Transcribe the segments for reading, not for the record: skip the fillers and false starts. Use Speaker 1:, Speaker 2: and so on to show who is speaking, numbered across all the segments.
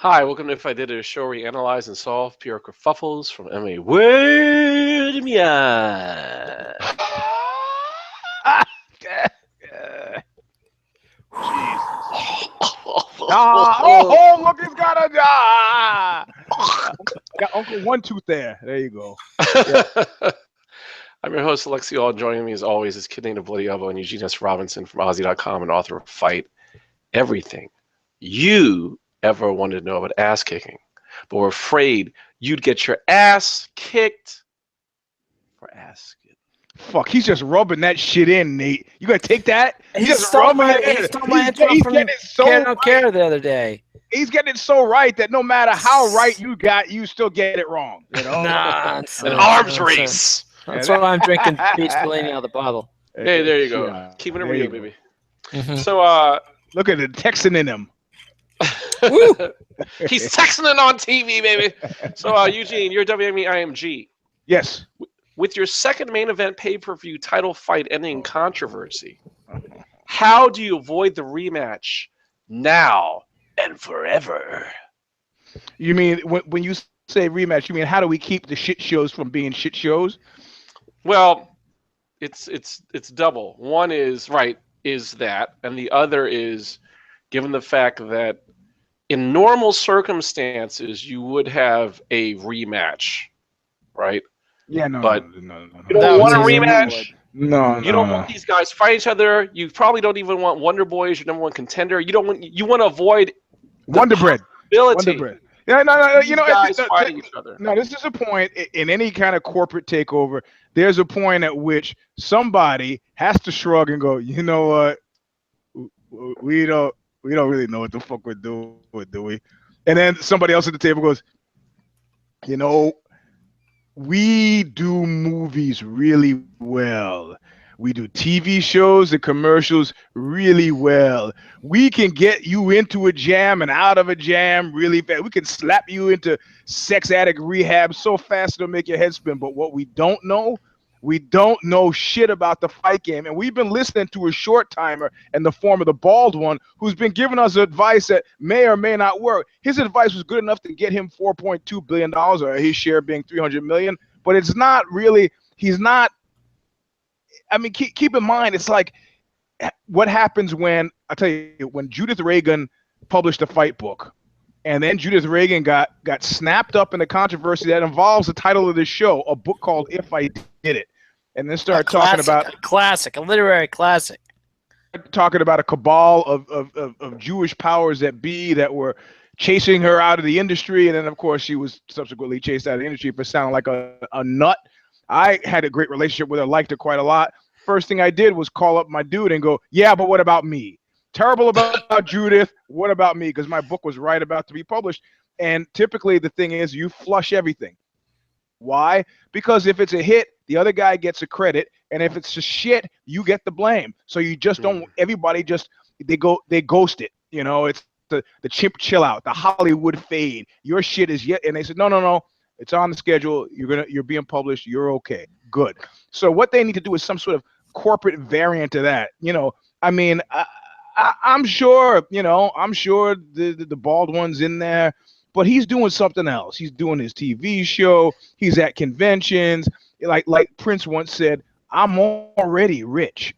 Speaker 1: Hi, welcome to If I Did It, a show where we analyze and solve pure kerfuffles from MMA. Word me on.
Speaker 2: Oh, look, he's got a got Uncle One Tooth there. There you go. Yeah.
Speaker 1: I'm your host, Alexio. Joining me as always is Kid Named Bloody Elbow and EUGENE'S Robinson from Aussie.com and author of Fight Everything You Ever Wanted to Know About Ass Kicking, but were afraid you'd get your ass kicked for ass kicking.
Speaker 2: Fuck, he's just rubbing that shit in, Nate. You gotta take that.
Speaker 3: He stole my intro from Care Don't Care the other day.
Speaker 2: He's getting it so right that no matter how right you got, you still get it wrong. You know?
Speaker 1: An arms race.
Speaker 3: That's why I'm drinking Peach Bellini out of the bottle.
Speaker 1: Hey, there you go. Yeah, keeping it real, baby.
Speaker 3: Mm-hmm.
Speaker 1: So,
Speaker 2: look at the Texan in him.
Speaker 1: Woo! He's Texaning on TV, baby. So, Eugene, you're WME-IMG.
Speaker 2: Yes.
Speaker 1: With your second main event pay-per-view title fight ending controversy, how do you avoid the rematch now and forever?
Speaker 2: You mean when you say rematch, you mean how do we keep the shit shows from being shit shows?
Speaker 1: Well, it's double. One is that, and the other is given the fact that in normal circumstances you would have a rematch, right?
Speaker 2: Yeah, no.
Speaker 1: You don't want a rematch.
Speaker 2: No,
Speaker 1: you don't want these guys fight each other. You probably don't even want Wonder Boy as your number one contender. You want to avoid
Speaker 2: Wonder Bread.
Speaker 1: Wonder Bread.
Speaker 2: Yeah, no. You know,
Speaker 1: guys fighting each other.
Speaker 2: No, this is a point in any kind of corporate takeover. There's a point at which somebody has to shrug and go, you know what? We don't really know what the fuck we're doing, do we? And then somebody else at the table goes, you know, we do movies really well. We do TV shows and commercials really well. We can get you into a jam and out of a jam really fast. We can slap you into sex addict rehab so fast it'll make your head spin. But what we don't know shit about the fight game. And we've been listening to a short timer in the form of the bald one who's been giving us advice that may or may not work. His advice was good enough to get him $4.2 billion, or his share being $300 million. But it's not really, he's not, I mean, keep in mind, it's like what happens when, I tell you, when Judith Reagan published a fight book, and then Judith Reagan got snapped up in the controversy that involves the title of this show, a book called If I Did It. And then start talking about
Speaker 3: a literary classic.
Speaker 2: Talking about a cabal of Jewish powers that be that were chasing her out of the industry. And then, of course, she was subsequently chased out of the industry for sounding like a nut. I had a great relationship with her, liked her quite a lot. First thing I did was call up my dude and go, yeah, but what about me? Terrible about Judith. What about me? Because my book was right about to be published. And typically the thing is you flush everything. Why? Because if it's a hit, the other guy gets a credit. And if it's a shit, you get the blame. So you just don't, everybody just, they ghost it. You know, it's the chimp chill out, the Hollywood fade. Your shit is yet. And they said, no. It's on the schedule. You're being published. You're okay. Good. So what they need to do is some sort of corporate variant of that. You know, I mean, I'm sure, the bald one's in there, but he's doing something else. He's doing his TV show. He's at conventions. Like Prince once said, I'm already rich.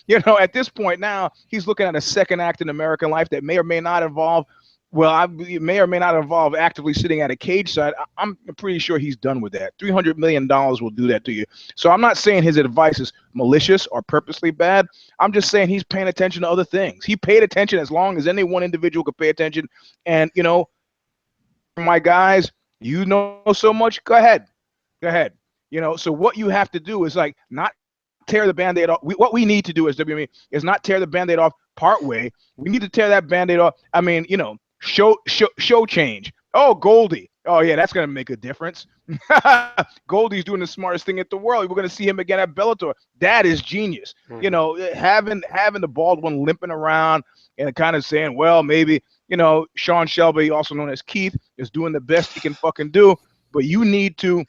Speaker 2: At this point now, he's looking at a second act in American life that may or may not involve, actively sitting at a cage side. I'm pretty sure he's done with that. $300 million will do that to you. So I'm not saying his advice is malicious or purposely bad. I'm just saying he's paying attention to other things. He paid attention as long as any one individual could pay attention. And, my guys, so much, go ahead. So what you have to do is not tear the Band-Aid off. What we need to do as WME is not tear the Band-Aid off part way. We need to tear that Band-Aid off. I mean, show change. Oh, Goldie. Oh yeah, that's gonna make a difference. Goldie's doing the smartest thing in the world. We're gonna see him again at Bellator. That is genius. Having the bald one limping around and kind of saying, well, maybe Sean Shelby, also known as Keith, is doing the best he can fucking do. But you need to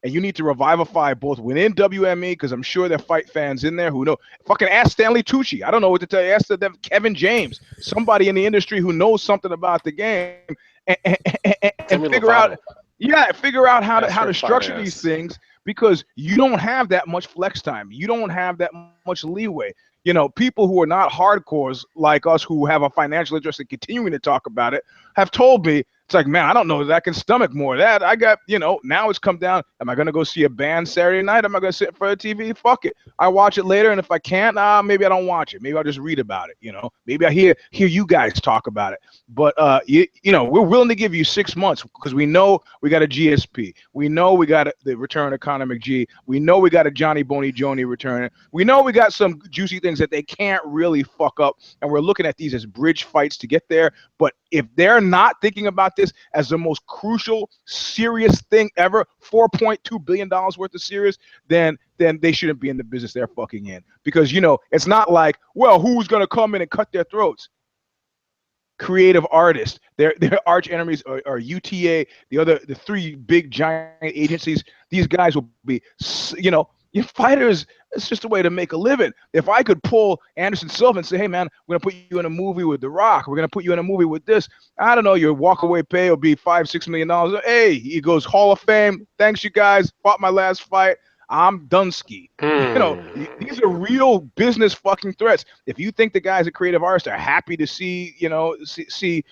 Speaker 2: and you need to revivify both within WME, because I'm sure there are fight fans in there who know. Fucking ask Stanley Tucci. I don't know what to tell you. Ask them, Kevin James, somebody in the industry who knows something about the game, and figure out. Yeah, figure out how to structure these things, because you don't have that much flex time. You don't have that much leeway. You know, people who are not hardcores like us, who have a financial interest in continuing to talk about it, have told me, it's like, man, I don't know that I can stomach more of that. I got, you know, now it's come down. Am I going to go see a band Saturday night? Am I going to sit in front of the TV? Fuck it. I watch it later. And if I can't, maybe I don't watch it. Maybe I'll just read about it. You know, maybe I hear you guys talk about it. But, you know, we're willing to give you 6 months, because we know we got a GSP. We know we got the return of Conor McGee. We know we got a Johnny Boney Joni returning. We know we got some juicy things that they can't really fuck up. And we're looking at these as bridge fights to get there. But if they're not thinking about this as the most crucial, serious thing ever, $4.2 billion worth of serious, then they shouldn't be in the business they're fucking in. Because, you know, it's not like, well, who's going to come in and cut their throats? Creative artists. Their arch enemies are UTA, the three big giant agencies. These guys will be, you know, your fighters, it's just a way to make a living. If I could pull Anderson Silva and say, hey, man, we're going to put you in a movie with The Rock. We're going to put you in a movie with this. I don't know, your walkaway pay will be $5-6 million. Hey, he goes, Hall of Fame. Thanks, you guys. Fought my last fight. I'm Dunsky. You know, these are real business fucking threats. If you think the guys at Creative Artists are happy to see, you know, see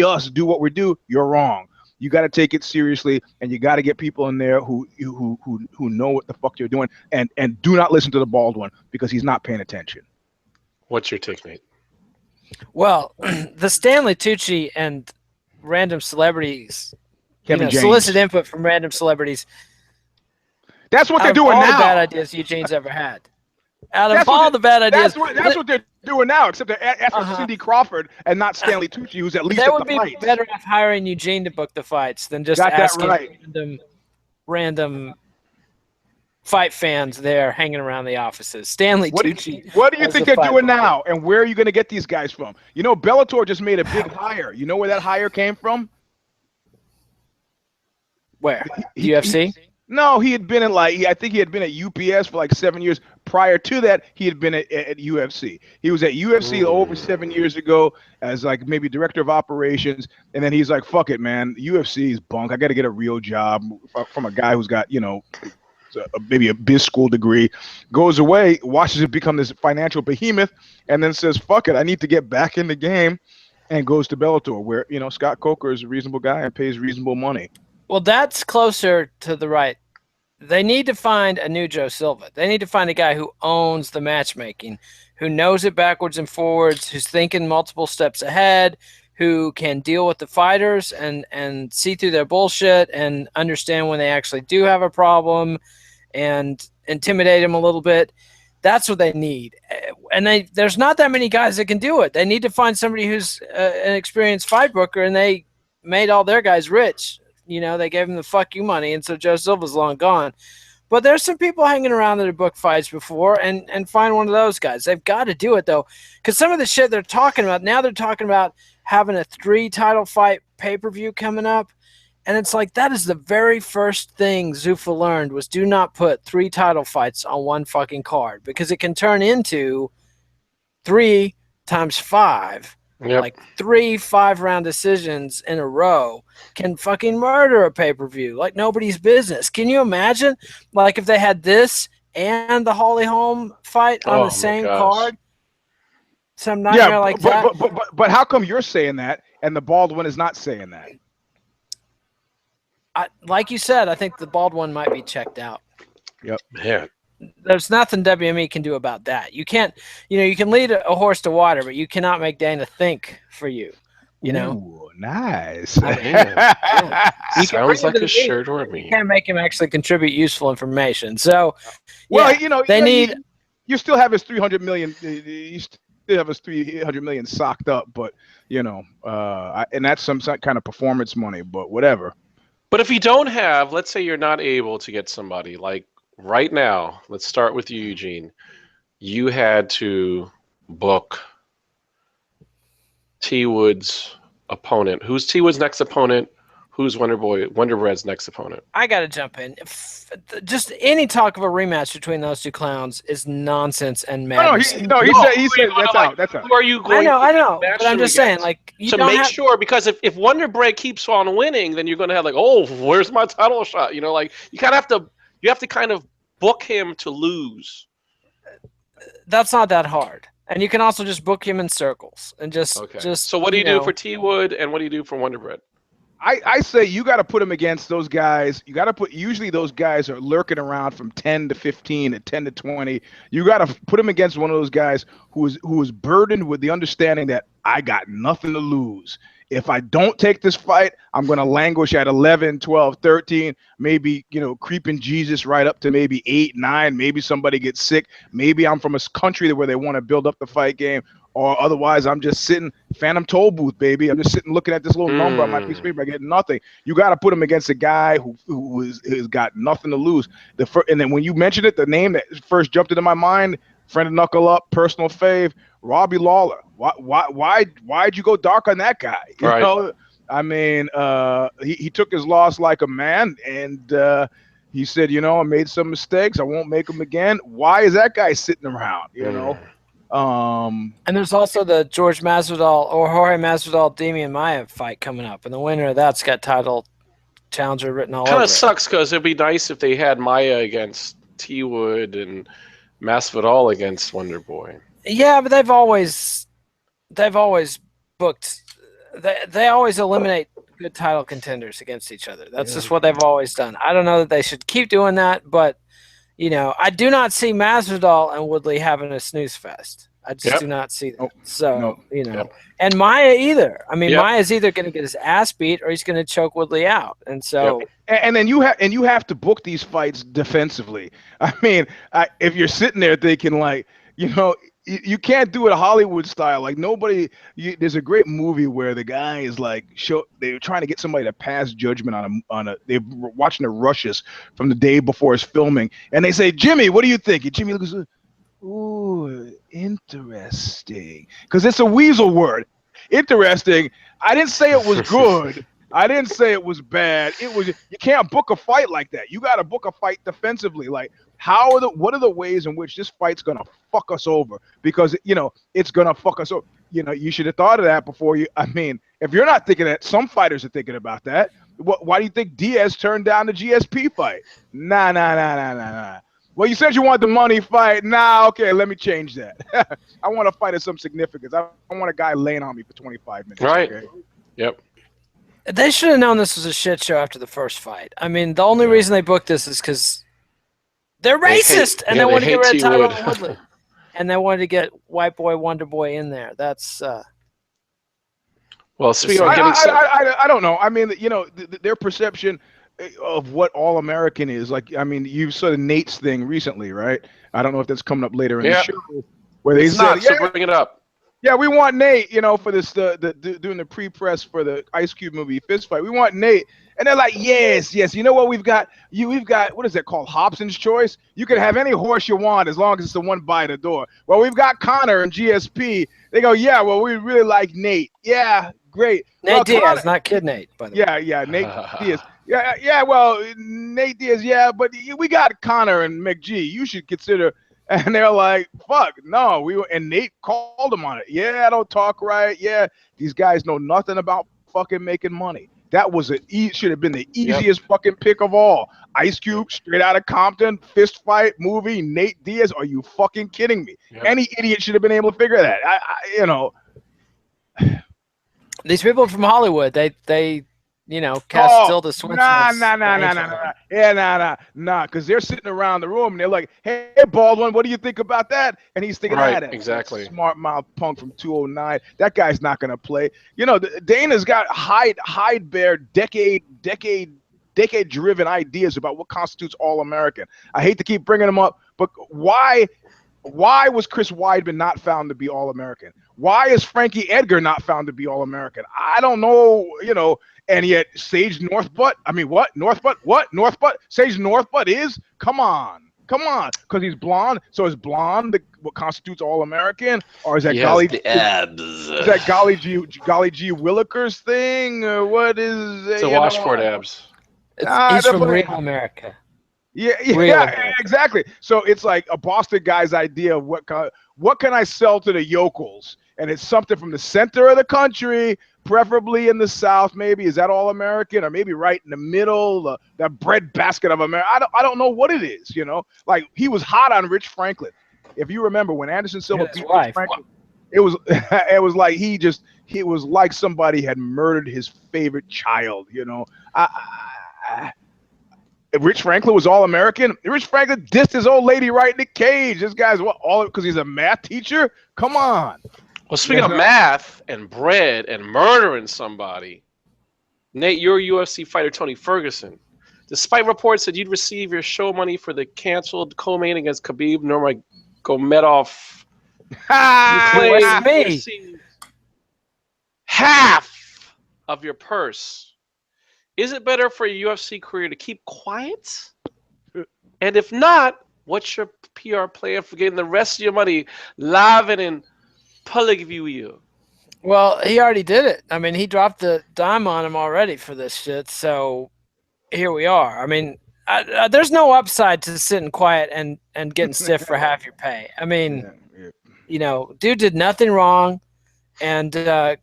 Speaker 2: us do what we do, you're wrong. You got to take it seriously, and you got to get people in there who know what the fuck you're doing, and do not listen to the bald one, because he's not paying attention.
Speaker 1: What's your take, Nate?
Speaker 3: Well, the Stanley Tucci and random celebrities,
Speaker 2: Kevin James.
Speaker 3: Solicit input from random celebrities.
Speaker 2: That's what they're doing
Speaker 3: now.
Speaker 2: All the
Speaker 3: bad ideas Eugene's ever had. Out of all the bad ideas,
Speaker 2: that's what they're doing now. Except they're after Cindy Crawford and not Stanley Tucci, who's at least
Speaker 3: they
Speaker 2: at
Speaker 3: would
Speaker 2: the
Speaker 3: be better off hiring Eugene to book the fights than just asking random fight fans there hanging around the offices. Stanley Tucci.
Speaker 2: What do you think they're doing now? And where are you going to get these guys from? You know, Bellator just made a big hire. You know where that hire came from?
Speaker 3: Where? UFC?
Speaker 2: No, he had been in I think he had been at UPS for like 7 years. Prior to that, he had been at UFC. He was at UFC over 7 years ago as like maybe director of operations. And then he's like, fuck it, man. UFC is bunk. I got to get a real job from a guy who's got, you know, maybe a biz school degree. Goes away, watches it become this financial behemoth, and then says, fuck it, I need to get back in the game, and goes to Bellator, where, you know, Scott Coker is a reasonable guy and pays reasonable money.
Speaker 3: Well, that's closer to the right. They need to find a new Joe Silva. They need to find a guy who owns the matchmaking, who knows it backwards and forwards, who's thinking multiple steps ahead, who can deal with the fighters and see through their bullshit and understand when they actually do have a problem and intimidate them a little bit. That's what they need. And there's not that many guys that can do it. They need to find somebody who's an experienced fight booker, and they made all their guys rich. You know, they gave him the fuck you money, and so Joe Silva's long gone. But there's some people hanging around that have booked fights before, and find one of those guys. They've got to do it, though, because some of the shit they're talking about, now they're talking about having a 3-title fight pay-per-view coming up, and it's like that is the very first thing Zuffa learned was do not put 3 title fights on one fucking card, because it can turn into 3 times 5.
Speaker 1: Yep.
Speaker 3: Like 3 5-round decisions in a row can fucking murder a pay-per-view like nobody's business. Can you imagine, like, if they had this and the Holly Holm fight on the same card? Some nightmare like that.
Speaker 2: But how come you're saying that and the bald one is not saying that?
Speaker 3: Like you said, I think the bald one might be checked out.
Speaker 2: Yep.
Speaker 1: Yeah.
Speaker 3: There's nothing WME can do about that. You can't, you can lead a horse to water, but you cannot make Dana think for you. You know?
Speaker 2: Ooh, nice.
Speaker 3: I mean, yeah.
Speaker 1: Sounds like a shirt or a meme.
Speaker 3: You can't make him actually contribute useful information. So,
Speaker 2: well,
Speaker 3: they
Speaker 2: you still have his 300 million. You still have his 300 million socked up, but and that's some kind of performance money. But whatever.
Speaker 1: But if you don't have, let's say you're not able to get somebody like. Right now, let's start with you, Eugene. You had to book T. Wood's opponent. Who's T. Wood's next opponent who's Wonder Bread's next opponent?
Speaker 3: I got to jump in. Just any talk of a rematch between those two clowns is nonsense and madness.
Speaker 2: He said that's out. That's out.
Speaker 1: Who are you going?
Speaker 3: I know,
Speaker 1: match
Speaker 3: but I'm
Speaker 1: them
Speaker 3: just saying,
Speaker 1: against?
Speaker 3: like, you
Speaker 1: So
Speaker 3: don't
Speaker 1: make
Speaker 3: have.
Speaker 1: sure, because if Wonder Bread keeps on winning, then you're going to have like, oh, where's my title shot? You know, like you have to kind of book him to lose.
Speaker 3: That's not that hard, and you can also just book him in circles and just.
Speaker 1: So what do you do for T Wood, and what do you do for Wonder Bread?
Speaker 2: I say you got to put him against those guys. You got to put. Usually those guys are lurking around from 10 to 15 to 10 to 20. You got to put him against one of those guys who is burdened with the understanding that I got nothing to lose. If I don't take this fight, I'm going to languish at 11, 12, 13, maybe, creeping Jesus right up to maybe 8, 9. Maybe somebody gets sick. Maybe I'm from a country where they want to build up the fight game. Or otherwise, I'm just sitting, phantom toll booth, baby. I'm just sitting looking at this little number on my piece of paper. I get nothing. You got to put him against a guy who has got nothing to lose. And then when you mentioned it, the name that first jumped into my mind, friend of Knuckle Up, personal fave, Robbie Lawler. Why'd you go dark on that guy? You know? I mean, he took his loss like a man, and he said, I made some mistakes. I won't make them again. Why is that guy sitting around? You know?
Speaker 3: And there's also the George Masvidal or Jorge Masvidal Demian Maia fight coming up, and the winner of that's got title challenger written all over it.
Speaker 1: Kind of sucks because it'd be nice if they had Maia against T Wood and Masvidal against Wonder Boy.
Speaker 3: Yeah, but they've always booked. They always eliminate good title contenders against each other. That's just what they've always done. I don't know that they should keep doing that, but I do not see Masvidal and Woodley having a snooze fest. I just do not see that. So, and Maia either. I mean, Maia's either going to get his ass beat or he's going to choke Woodley out. And so,
Speaker 2: and then you have to book these fights defensively. I mean, if you're sitting there thinking like, you can't do it Hollywood style. Like there's a great movie where the guy is like, they're trying to get somebody to pass judgment on a. They're watching the rushes from the day before his filming, and they say, "Jimmy, what do you think?" And Jimmy looks, "Ooh, interesting," because it's a weasel word. Interesting. I didn't say it was good. I didn't say it was bad. It was. You can't book a fight like that. You got to book a fight defensively. Like, what are the ways in which this fight's gonna fuck us over? Because it's gonna fuck us over. You should have thought of that before you. I mean, if you're not thinking that, some fighters are thinking about that. Why do you think Diaz turned down the GSP fight? Nah. Well, you said you want the money fight. Nah, okay, let me change that. I want to fight of some significance. I want a guy laying on me for 25 minutes.
Speaker 1: Right.
Speaker 2: Okay?
Speaker 1: Yep.
Speaker 3: They should have known this was a shit show after the first fight. I mean, the only reason they booked this is because they're racist and they wanted to get rid of Tyron Woodley. And they wanted to get White Boy, Wonder Boy in there. That's
Speaker 1: well, speaking of getting
Speaker 2: I don't know. I mean, their perception of what All American is. Like, I mean, you saw the Nate's thing recently, right? I don't know if that's coming up later in the show. Where they said,
Speaker 1: so bring it up.
Speaker 2: Yeah, we want Nate, for this doing the pre-press for the Ice Cube movie Fist Fight. We want Nate. And they're like, yes. You know what we've got? We've got, what is that called? Hobson's choice. You can have any horse you want as long as it's the one by the door. Well, we've got Connor and GSP. They go, yeah, well, we really like Nate. Yeah, great.
Speaker 3: Nate Diaz, not Kid Nate, by the way.
Speaker 2: Yeah, Nate Diaz. Yeah, well, Nate Diaz, but we got Connor and McG. You should consider. And they're like, fuck, no. And Nate called him on it. Yeah, I don't talk right. Yeah, these guys know nothing about fucking making money. That was should have been the easiest fucking pick of all. Ice Cube, straight out of Compton, fist fight movie, Nate Diaz. Are you fucking kidding me? Yep. Any idiot should have been able to figure that.
Speaker 3: These people from Hollywood, they cast Tilda Swinton.
Speaker 2: Nah. Because they're sitting around the room and they're like, "Hey, Baldwin, what do you think about that?" And he's thinking,
Speaker 1: exactly.
Speaker 2: Smart mouth punk from 209. That guy's not gonna play. Dana's got hide bear decade-driven ideas about what constitutes All-American. I hate to keep bringing them up, but why was Chris Weidman not found to be All-American? Why is Frankie Edgar not found to be All-American? I don't know, and yet Sage Northbutt, Sage Northbutt is? Come on. Come on, because he's blonde. So is blonde what constitutes All-American, or is that
Speaker 1: He
Speaker 2: Golly?
Speaker 1: has the abs.
Speaker 2: Is that Golly G Willikers thing? Or what is?
Speaker 1: It's a Washboard abs.
Speaker 3: He's from Real America.
Speaker 2: Yeah,
Speaker 3: Real America.
Speaker 2: exactly. So it's like a Boston guy's idea of what can I sell to the yokels, and it's something from the center of the country, preferably in the South. Maybe is that All American, or maybe right in the middle, that bread basket of America. I don't know what it is. You know, like he was hot on Rich Franklin. If you remember when Anderson Silva beat Rich Franklin, it was like he was like somebody had murdered his favorite child. You know, Rich Franklin was All-American. Rich Franklin dissed his old lady right in the cage. This guy's all because he's a math teacher? Come on.
Speaker 1: Well, speaking of math and bread and murdering somebody, Nate, you're UFC fighter Tony Ferguson. Despite reports that you'd receive your show money for the canceled co-main against Khabib Nurmagomedov, you claim you received half of your purse. Is it better for a UFC career to keep quiet? And if not, what's your PR plan for getting the rest of your money live and in public view?
Speaker 3: Well, he already did it. I mean, he dropped the dime on him already for this shit. So here we are. I mean, there's no upside to sitting quiet and getting stiff for half your pay. I mean, you know, dude did nothing wrong. And the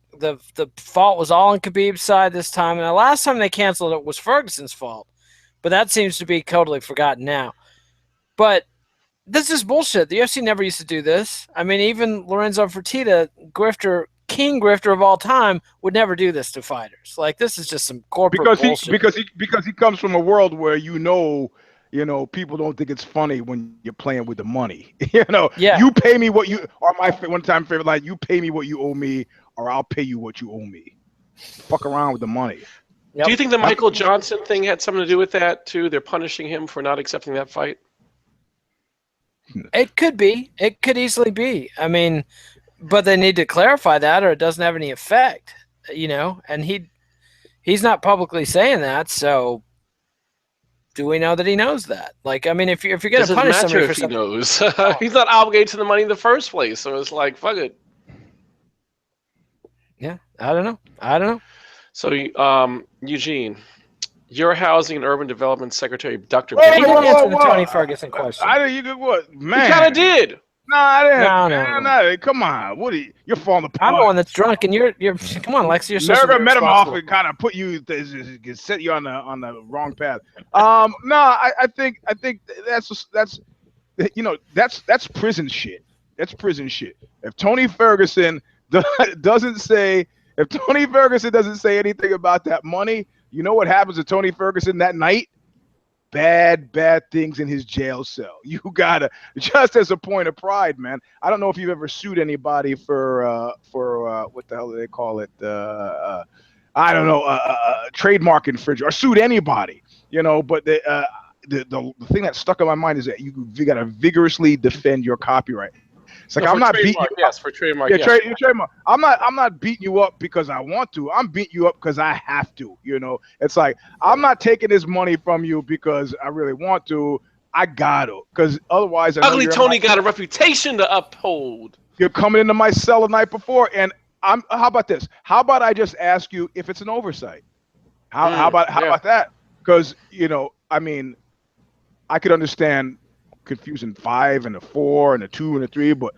Speaker 3: fault was all on Khabib's side this time. And the last time they canceled it was Ferguson's fault. But that seems to be totally forgotten now. But this is bullshit. The UFC never used to do this. I mean, even Lorenzo Fertitta, king grifter of all time, would never do this to fighters. Like, this is just some corporate bullshit.
Speaker 2: Because he comes from a world where you know, people don't think it's funny when you're playing with the money. You pay me what you, or my one-time favorite line, you pay me what you owe me, or I'll pay you what you owe me. Fuck around with the money.
Speaker 1: Yep. Do you think the Michael Johnson thing had something to do with that too? They're punishing him for not accepting that fight?
Speaker 3: It could be. It could easily be. I mean, but they need to clarify that, or it doesn't have any effect, and he's not publicly saying that, so do we know that he knows that? Like, I mean, if you're going to punish somebody for something,
Speaker 1: he knows. He's not obligated to the money in the first place, so it's like, fuck it.
Speaker 3: Yeah, I don't know.
Speaker 1: So, Eugene, your Housing and Urban Development Secretary, Dr.
Speaker 3: He didn't answer the Tony Ferguson question.
Speaker 2: What? Man.
Speaker 1: He kind of did.
Speaker 2: No, I didn't.
Speaker 3: No.
Speaker 2: Come on, Woody, you're falling apart.
Speaker 3: I'm the one that's drunk, and you're. Come on, Lexi, you're
Speaker 2: Never met him off and kind of put you, set you on the wrong path. No, I think that's prison shit. That's prison shit. If Tony Ferguson doesn't say anything about that money, you know what happens to Tony Ferguson that night? Bad things in his jail cell. You gotta, just as a point of pride, man. I don't know if you've ever sued anybody for what the hell do they call it? I don't know, trademark infringement, or sued anybody, But the thing that stuck in my mind is that you gotta vigorously defend your copyright. It's like, I'm not beating you up.
Speaker 1: Yes, for trademark.
Speaker 2: Yeah, trademark. I'm not beating you up because I want to. I'm beating you up because I have to. It's like, I'm not taking this money from you because I really want to. I got to, because otherwise,
Speaker 1: Ugly Tony got a reputation to uphold.
Speaker 2: You're coming into my cell the night before, and how about this? How about I just ask you if it's an oversight? How about that? Because I mean, I could understand confusing 5 and a 4 and a 2 and a 3, but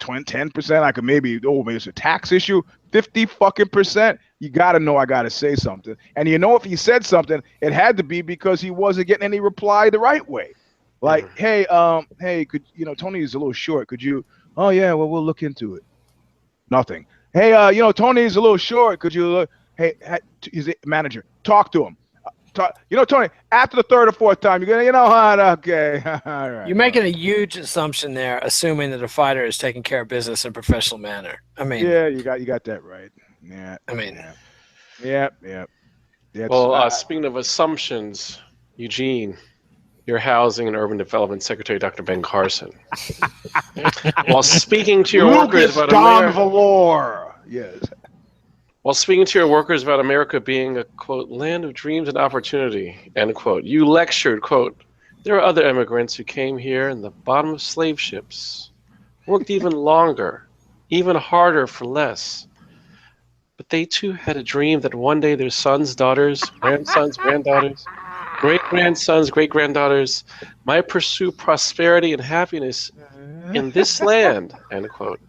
Speaker 2: 10%, I could maybe it's a tax issue. 50% you gotta know I gotta say something. And if he said something, it had to be because he wasn't getting any reply the right way. Like, hey, could Tony's a little short. Could you? Oh yeah, well, we'll look into it. Nothing. Hey, Tony's a little short. Could you look? Hey, he's a manager. Talk to him. Tony, after the third or fourth time, you're gonna, okay, all right.
Speaker 3: You're making a huge assumption there, assuming that a fighter is taking care of business in a professional manner. I mean,
Speaker 2: yeah, you got that right. Yeah,
Speaker 3: I mean,
Speaker 2: yeah.
Speaker 1: Well, speaking of assumptions, Eugene, your Housing and Urban Development Secretary, Dr. Ben Carson, while speaking to your workers about
Speaker 2: Valor, yes.
Speaker 1: While speaking to your workers about America being a, quote, land of dreams and opportunity, end quote, you lectured, quote, There are other immigrants who came here in the bottom of slave ships, worked even longer, even harder for less. But they too had a dream that one day their sons, daughters, grandsons, granddaughters, great-grandsons, great-granddaughters might pursue prosperity and happiness in this land, end quote.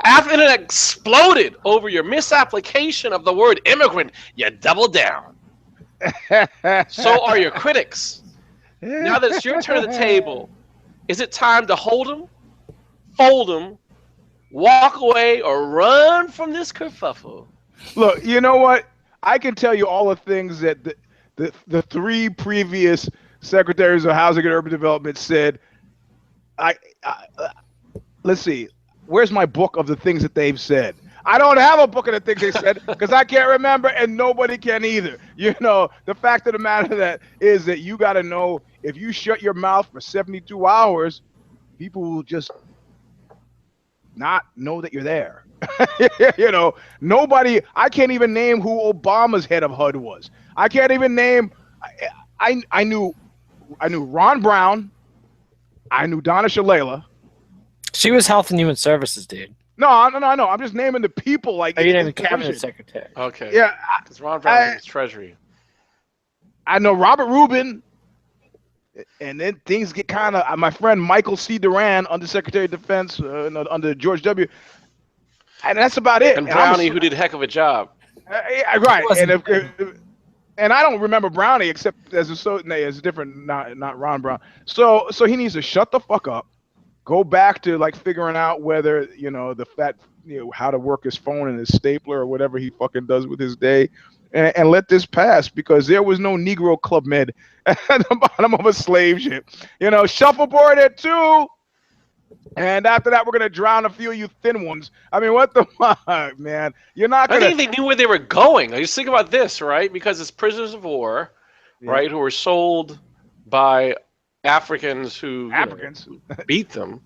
Speaker 1: After it exploded over your misapplication of the word immigrant, you doubled down. So are your critics. Now that it's your turn at the table, is it time to hold them, fold them, walk away, or run from this kerfuffle?
Speaker 2: Look, you know what? I can tell you all the things that the three previous secretaries of housing and urban development said. Let's see. Where's my book of the things that they've said? I don't have a book of the things they said because I can't remember, and nobody can either. You know, the fact of the matter that is that you got to know, if you shut your mouth for 72 hours, people will just not know that you're there. You know, nobody. I can't even name who Obama's head of HUD was. I can't even name. I knew Ron Brown. I knew Donna Shalala.
Speaker 3: She was Health and Human Services, dude.
Speaker 2: No. I'm just naming the people. Like,
Speaker 3: are you naming cabinet secretary?
Speaker 1: Okay.
Speaker 2: Yeah.
Speaker 1: Because Ron Brown was Treasury. I
Speaker 2: know Robert Rubin. And then things get kind of. My friend Michael C. Duran, Undersecretary of Defense under George W. And that's about it.
Speaker 1: And Brownie, who did a heck of a job.
Speaker 2: Right. And I don't remember Brownie except as a different, not Ron Brown. So he needs to shut the fuck up. Go back to like figuring out whether, you know, how to work his phone and his stapler or whatever he fucking does with his day, and let this pass, because there was no Negro Club Med at the bottom of a slave ship. You know, shuffleboard at 2, and after that we're gonna drown a few of you thin ones. I mean, what the fuck, man? You're not gonna.
Speaker 1: I think they knew where they were going. Like, just think about this, right? Because it's prisoners of war, right, who were sold by Africans who beat them.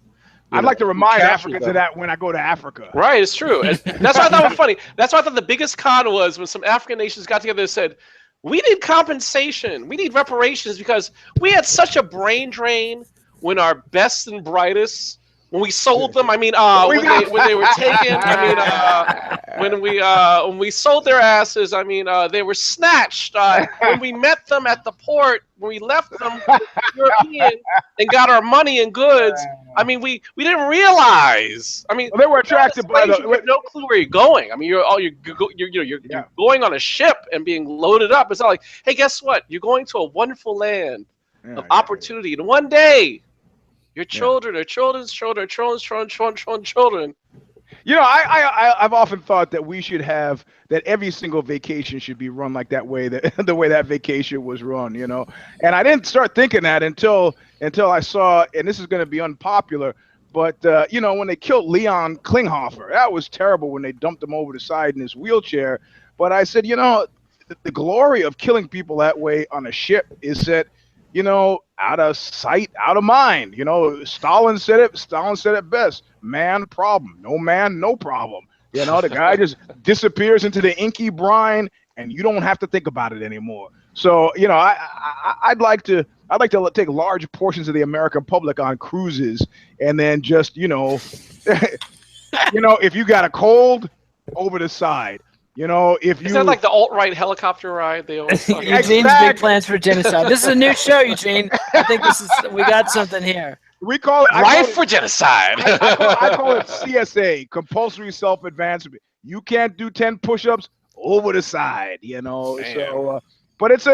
Speaker 2: I'd like to remind Africans of that when I go to Africa.
Speaker 1: Right, it's true. And that's what I thought was funny. That's what I thought the biggest con was, when some African nations got together and said, we need compensation, we need reparations, because we had such a brain drain when our best and brightest, when we sold them, I mean, when they were taken, I mean, when we sold their asses, I mean, they were snatched. When we met them at the port, when we left them European and got our money and goods, I mean, we didn't realize. I mean,
Speaker 2: they were attracted by
Speaker 1: you have no clue where you're going. I mean, you're going on a ship and being loaded up. It's not like, hey, guess what? You're going to a wonderful land of opportunity, and one day, your children, or children's children, children.
Speaker 2: You know, I've often thought that we should have, that every single vacation should be run like that way, that the way that vacation was run, you know. And I didn't start thinking that until I saw, and this is going to be unpopular, but you know, when they killed Leon Klinghoffer, that was terrible when they dumped him over the side in his wheelchair. But I said, you know, the glory of killing people that way on a ship is that, you know, out of sight, out of mind. You know, Stalin said it best. Man, problem. No man, no problem. You know, the guy just disappears into the inky brine, and you don't have to think about it anymore. So, you know, I'd like to take large portions of the American public on cruises, and then just, you know, you know, if you got a cold, over the side. You know, if you...
Speaker 1: Is that like the alt-right helicopter ride? They always
Speaker 3: Eugene's big plans for genocide. This is a new show, Eugene. I think we got something here.
Speaker 2: We call it...
Speaker 1: Rife for genocide.
Speaker 2: I call it CSA, compulsory self-advancement. You can't do 10 push-ups, over the side, you know. Damn. So, but it's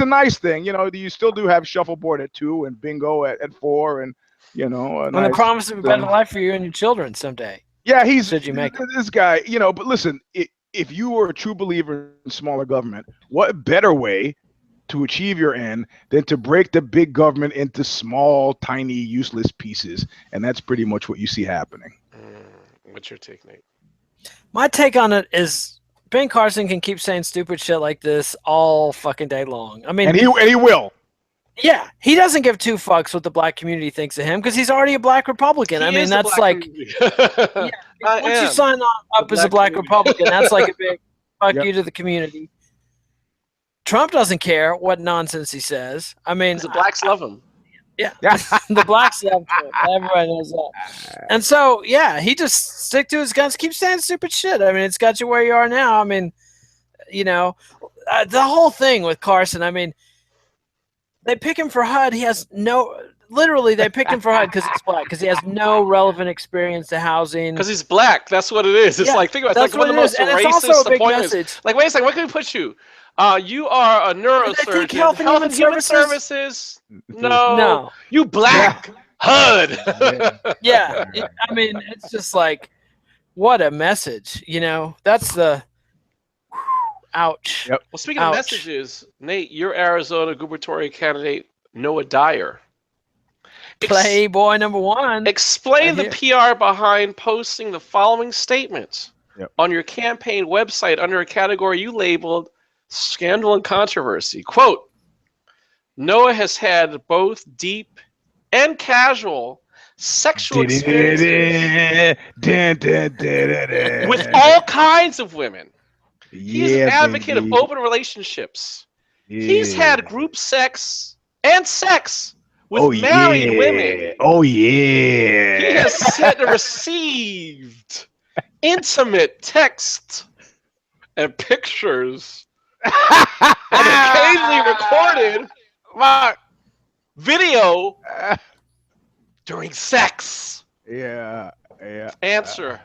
Speaker 2: a nice thing. You know, you still do have shuffleboard at 2 and bingo at 4, and, you know...
Speaker 3: And the promise of a better life for you and your children someday.
Speaker 2: Yeah,
Speaker 3: Should you make
Speaker 2: this guy, you know, but listen... If you were a true believer in smaller government, what better way to achieve your end than to break the big government into small, tiny, useless pieces? And that's pretty much what you see happening.
Speaker 1: What's your take, Nate?
Speaker 3: My take on it is Ben Carson can keep saying stupid shit like this all fucking day long. I mean,
Speaker 2: and he will.
Speaker 3: Yeah, he doesn't give 2 fucks what the black community thinks of him because he's already a black Republican. I mean, that's like, once you sign up as a black Republican, that's like a big fuck you to the community. Trump doesn't care what nonsense he saes. I mean,
Speaker 1: the blacks love him.
Speaker 3: Yeah, the black self-taught. Everybody knows that. And so, yeah, he just stick to his guns, keep saying stupid shit. I mean, it's got you where you are now. I mean, you know, the whole thing with Carson. I mean, they pick him for HUD. He has no. Literally, they picked him for HUD because he's black, because he has no relevant experience to housing.
Speaker 1: Because he's black. That's what it is. It's like, think about it. It's like one of the most racist appointments. Like, wait a second, where can we put you? You are a neurosurgeon.
Speaker 3: Health and Human Services?
Speaker 1: No. You black. HUD.
Speaker 3: Yeah. I mean, it's just like, what a message. You know, that's the. Ouch.
Speaker 2: Yep.
Speaker 1: Well, speaking of messages, Nate, your Arizona gubernatorial candidate, Noah Dyer.
Speaker 3: Playboy #1.
Speaker 1: Explain the PR behind posting the following statements on your campaign website under a category you labeled Scandal and Controversy. Quote, Noah has had both deep and casual sexual experiences with all kinds of women. He's an advocate of open relationships. He's had group sex and sex with married women.
Speaker 2: Oh, yeah.
Speaker 1: He has sent and received intimate text and pictures and occasionally recorded video during sex.
Speaker 2: Yeah.
Speaker 1: Answer.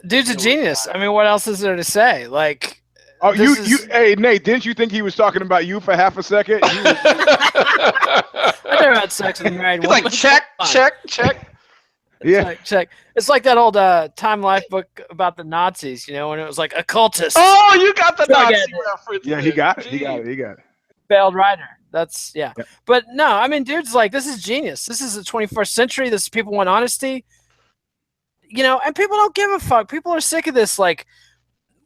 Speaker 3: Dude's a genius. I mean, what else is there to say? Like,
Speaker 2: hey, Nate, didn't you think he was talking about you for half a second?
Speaker 3: I never had sex with a married woman.
Speaker 1: He's like, check.
Speaker 2: Check.
Speaker 3: It's like that old Time Life book about the Nazis, you know, when it was like occultists.
Speaker 1: Oh, you got the Nazi reference.
Speaker 2: Yeah, he got it.
Speaker 3: Failed writer. That's Yep. But no, I mean, dude's like, this is genius. This is the 21st century. This people want honesty. You know, and people don't give a fuck. People are sick of this. Like,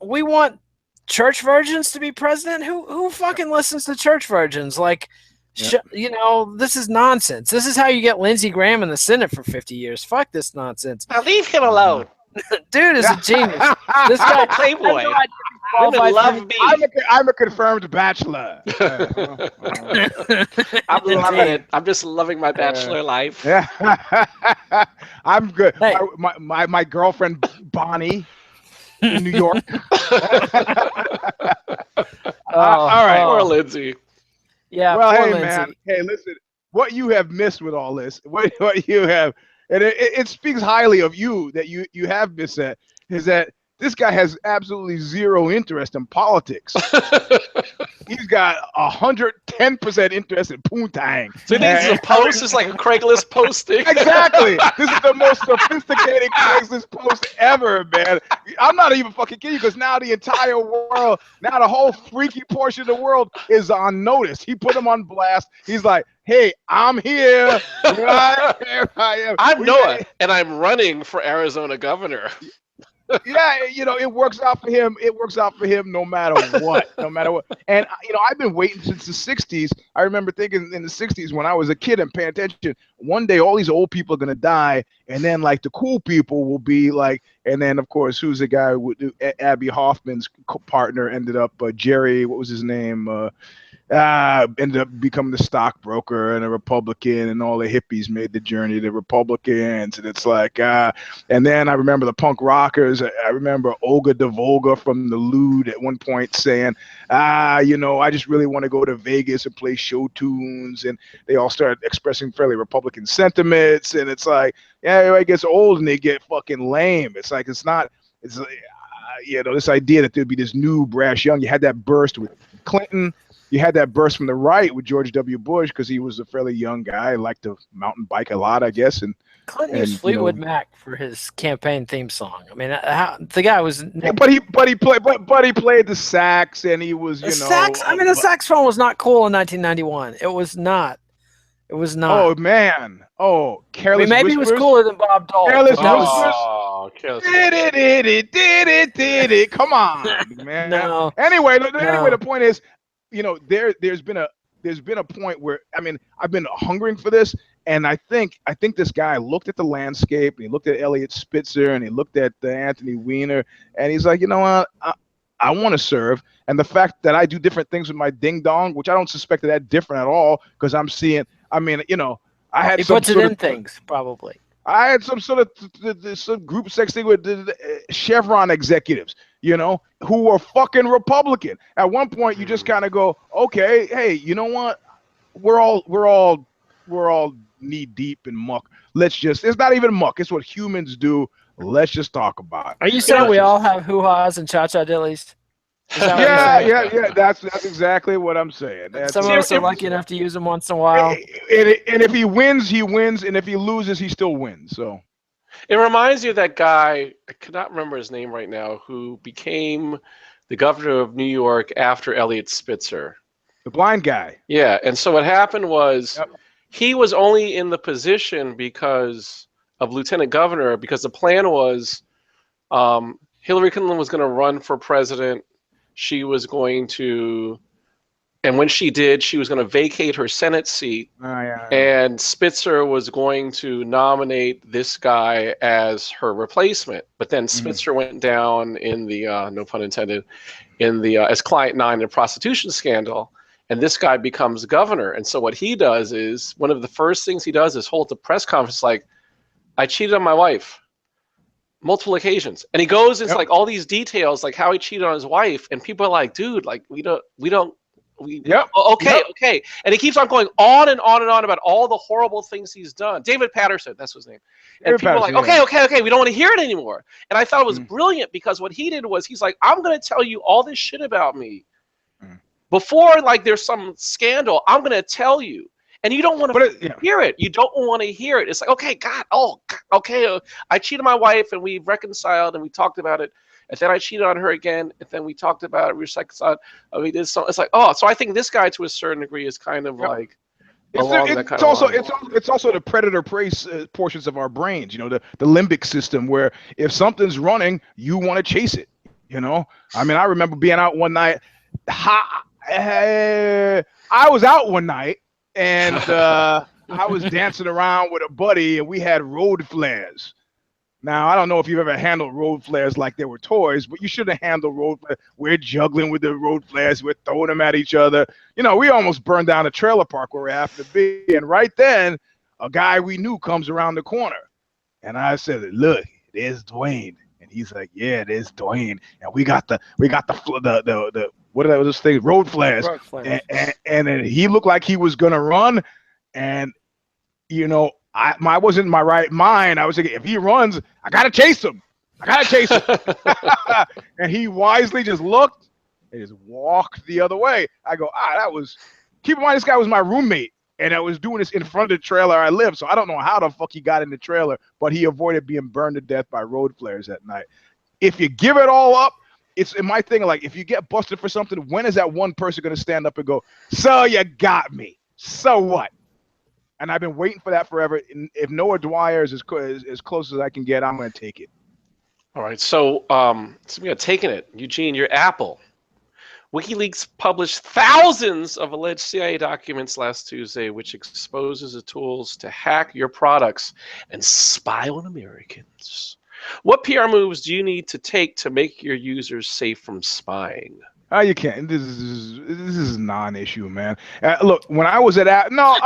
Speaker 3: we want church virgins to be president. Who fucking listens to church virgins? Like, you know, this is nonsense. This is how you get Lindsey Graham in the Senate for 50 years. Fuck this nonsense.
Speaker 1: Now leave him alone.
Speaker 3: Dude is a genius. This guy,
Speaker 1: Playboy. Women love me.
Speaker 2: I'm a confirmed bachelor.
Speaker 1: I'm loving it. I'm just loving my bachelor life.
Speaker 2: I'm good.
Speaker 3: Hey.
Speaker 2: My girlfriend Bonnie in New York. All right.
Speaker 1: Poor Lindsay.
Speaker 3: Yeah.
Speaker 2: Well, hey,
Speaker 3: Lindsay.
Speaker 2: man. Hey, listen. What you have missed with all this, what you have, and it speaks highly of you that you have missed that, is that this guy has absolutely zero interest in politics. He's got 110% interest in poontang.
Speaker 1: So he thinks it's a post? It's like a Craigslist posting.
Speaker 2: Exactly. This is the most sophisticated Craigslist post ever, man. I'm not even fucking kidding you, because now the entire world, now the whole freaky portion of the world is on notice. He put him on blast. He's like, hey, I'm here. Right here I am.
Speaker 1: I'm Noah, and I'm running for Arizona governor.
Speaker 2: Yeah, you know, it works out for him. It works out for him no matter what. And, you know, I've been waiting since the 60s. I remember thinking in the 60s when I was a kid and paying attention, one day all these old people are going to die. And then, like, the cool people will be like, and then, of course, who's the guy with Abby Hoffman's partner ended up, Jerry, what was his name? Ended up becoming the stockbroker and a Republican, and all the hippies made the journey to Republicans. And it's like, and then I remember the punk rockers. I remember Olga DeVolga from the Lewd at one point saying, you know, I just really want to go to Vegas and play show tunes. And they all started expressing fairly Republican sentiments. And it's like, yeah, everybody gets old and they get fucking lame. It's like, it's you know, this idea that there'd be this new brash young. You had that burst with Clinton. You had that burst from the right with George W. Bush, because he was a fairly young guy, liked to mountain bike a lot, I guess. And
Speaker 3: Clinton used Fleetwood Mac for his campaign theme song. I mean, the guy was.
Speaker 2: But he played the sax, and he was, you know.
Speaker 3: Sax. I mean, the saxophone was not cool in 1991. It was not. It was not.
Speaker 2: Oh man. Oh, Careless
Speaker 3: maybe
Speaker 2: Whispers.
Speaker 3: he was cooler than Bob Dole.
Speaker 2: Careless Whispers.
Speaker 1: Oh, Careless
Speaker 2: Did it. Come on, man.
Speaker 3: No.
Speaker 2: Anyway, the point is, you know, there's been a point where, I mean, I've been hungering for this, and I think this guy looked at the landscape, and he looked at Elliot Spitzer, and he looked at Anthony Weiner, and he's like, you know what, I want to serve. And the fact that I do different things with my ding dong, which I don't suspect that different at all, because I'm seeing I mean, you know, I had
Speaker 3: He
Speaker 2: some
Speaker 3: puts it
Speaker 2: sort
Speaker 3: in
Speaker 2: of
Speaker 3: things, probably.
Speaker 2: I had some sort of some group sex thing with the Chevron executives, you know, who were fucking Republican. At one point, you just kind of go, okay, hey, you know what? We're all knee deep in muck. It's not even muck. It's what humans do. Let's just talk about it.
Speaker 3: Are you saying we all have hoo-has and cha-cha dillies?
Speaker 2: Yeah. That's exactly what I'm saying.
Speaker 3: Some of us are lucky enough to use them once in a while.
Speaker 2: And if he wins, he wins, and if he loses, he still wins. So
Speaker 1: it reminds you of that guy, I cannot remember his name right now, who became the governor of New York after Eliot Spitzer.
Speaker 2: The blind guy.
Speaker 1: Yeah, and so what happened was he was only in the position because of lieutenant governor, because the plan was Hillary Clinton was going to run for president. She was going to, and when she did, she was going to vacate her Senate seat. And Spitzer was going to nominate this guy as her replacement. But then Spitzer went down in the, no pun intended, in the as client 9 in the prostitution scandal. And this guy becomes governor. And so what he does is, one of the first things he does is hold a press conference like, I cheated on my wife. Multiple occasions, and he goes into like all these details, like how he cheated on his wife, and people are like, "Dude, like we don't." Okay, and he keeps on going on and on and on about all the horrible things he's done. David Patterson, that's his name, and people are like, "Okay, we don't want to hear it anymore." And I thought it was brilliant because what he did was he's like, "I'm going to tell you all this shit about me before like there's some scandal. I'm going to tell you." And you don't want to hear it. You don't want to hear it. It's like, okay, God, I cheated on my wife, and we reconciled, and we talked about it, and then I cheated on her again, and then we talked about it, we reconciled, and we did so. It's like, so I think this guy, to a certain degree, is kind of like
Speaker 2: it's also the predator prey portions of our brains. You know, the limbic system, where if something's running, you want to chase it. You know, I mean, I remember being out one night. I was out one night. And I was dancing around with a buddy, and we had road flares. Now, I don't know if you've ever handled road flares like they were toys, but you should have handled road flares. We're juggling with the road flares. We're throwing them at each other. You know, we almost burned down a trailer park where we happened to be. And right then, a guy we knew comes around the corner. And I said, "Look, there's Dwayne." And he's like, "Yeah, there's Dwayne." And we got the what are those things? Road flares. And then he looked like he was gonna run, and you know, I wasn't in my right mind. I was thinking, if he runs, I gotta chase him. And he wisely just looked and just walked the other way. I go, that was. Keep in mind, this guy was my roommate, and I was doing this in front of the trailer I live, so I don't know how the fuck he got in the trailer, but he avoided being burned to death by road flares that night. If you give it all up, it's in my thing, like, if you get busted for something, when is that one person going to stand up and go, "So you got me, so what?" And I've been waiting for that forever. And if Noah Dwyer is as close as I can get, I'm going to take it.
Speaker 1: All right, so we are taking it. Eugene, your Apple. WikiLeaks published thousands of alleged CIA documents last Tuesday, which exposes the tools to hack your products and spy on Americans. What PR moves do you need to take to make your users safe from spying?
Speaker 2: You can't. This is a non-issue, man. Look, when I was at no,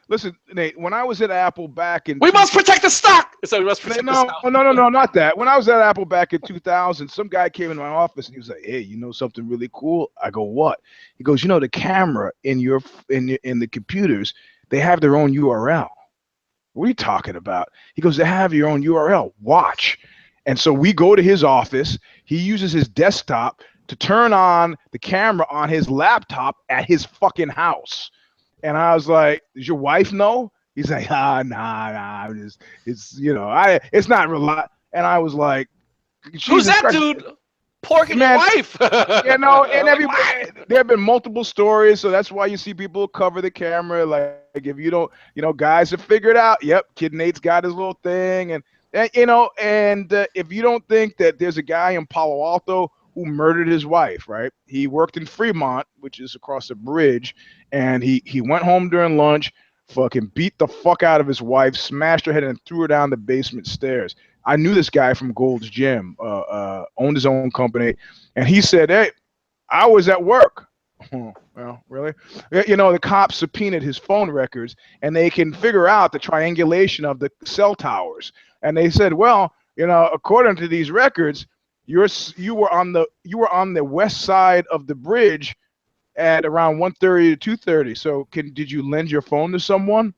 Speaker 2: listen, Nate. When I was at Apple back in,
Speaker 1: we must protect the stock. So we must protect the stock.
Speaker 2: No, not that. When I was at Apple back in 2000, some guy came in my office and he was like, "Hey, you know something really cool?" I go, "What?" He goes, "You know the camera in the computers, they have their own URL." "What are you talking about?" He goes, "They have your own URL. Watch." And so we go to his office. He uses his desktop to turn on the camera on his laptop at his fucking house. And I was like, "Does your wife know?" He's like, nah. It's you know, it's not real. And I was like,
Speaker 1: "Who's that Christ. Dude? Porking your wife?"
Speaker 2: You know, and everybody, there have been multiple stories, so that's why you see people cover the camera. Like if you don't, you know, guys have figured out, yep, Kid Nate's got his little thing, and you know, and if you don't think that there's a guy in Palo Alto who murdered his wife, right? He worked in Fremont, which is across the bridge, and he went home during lunch, fucking beat the fuck out of his wife, smashed her head, and threw her down the basement stairs. I knew this guy from Gold's Gym, owned his own company, and he said, "Hey, I was at work." Well, really? You know, the cops subpoenaed his phone records, and they can figure out the triangulation of the cell towers. And they said, well, you know, according to these records, you were on the west side of the bridge at around 1:30 to 2:30. So did you lend your phone to someone?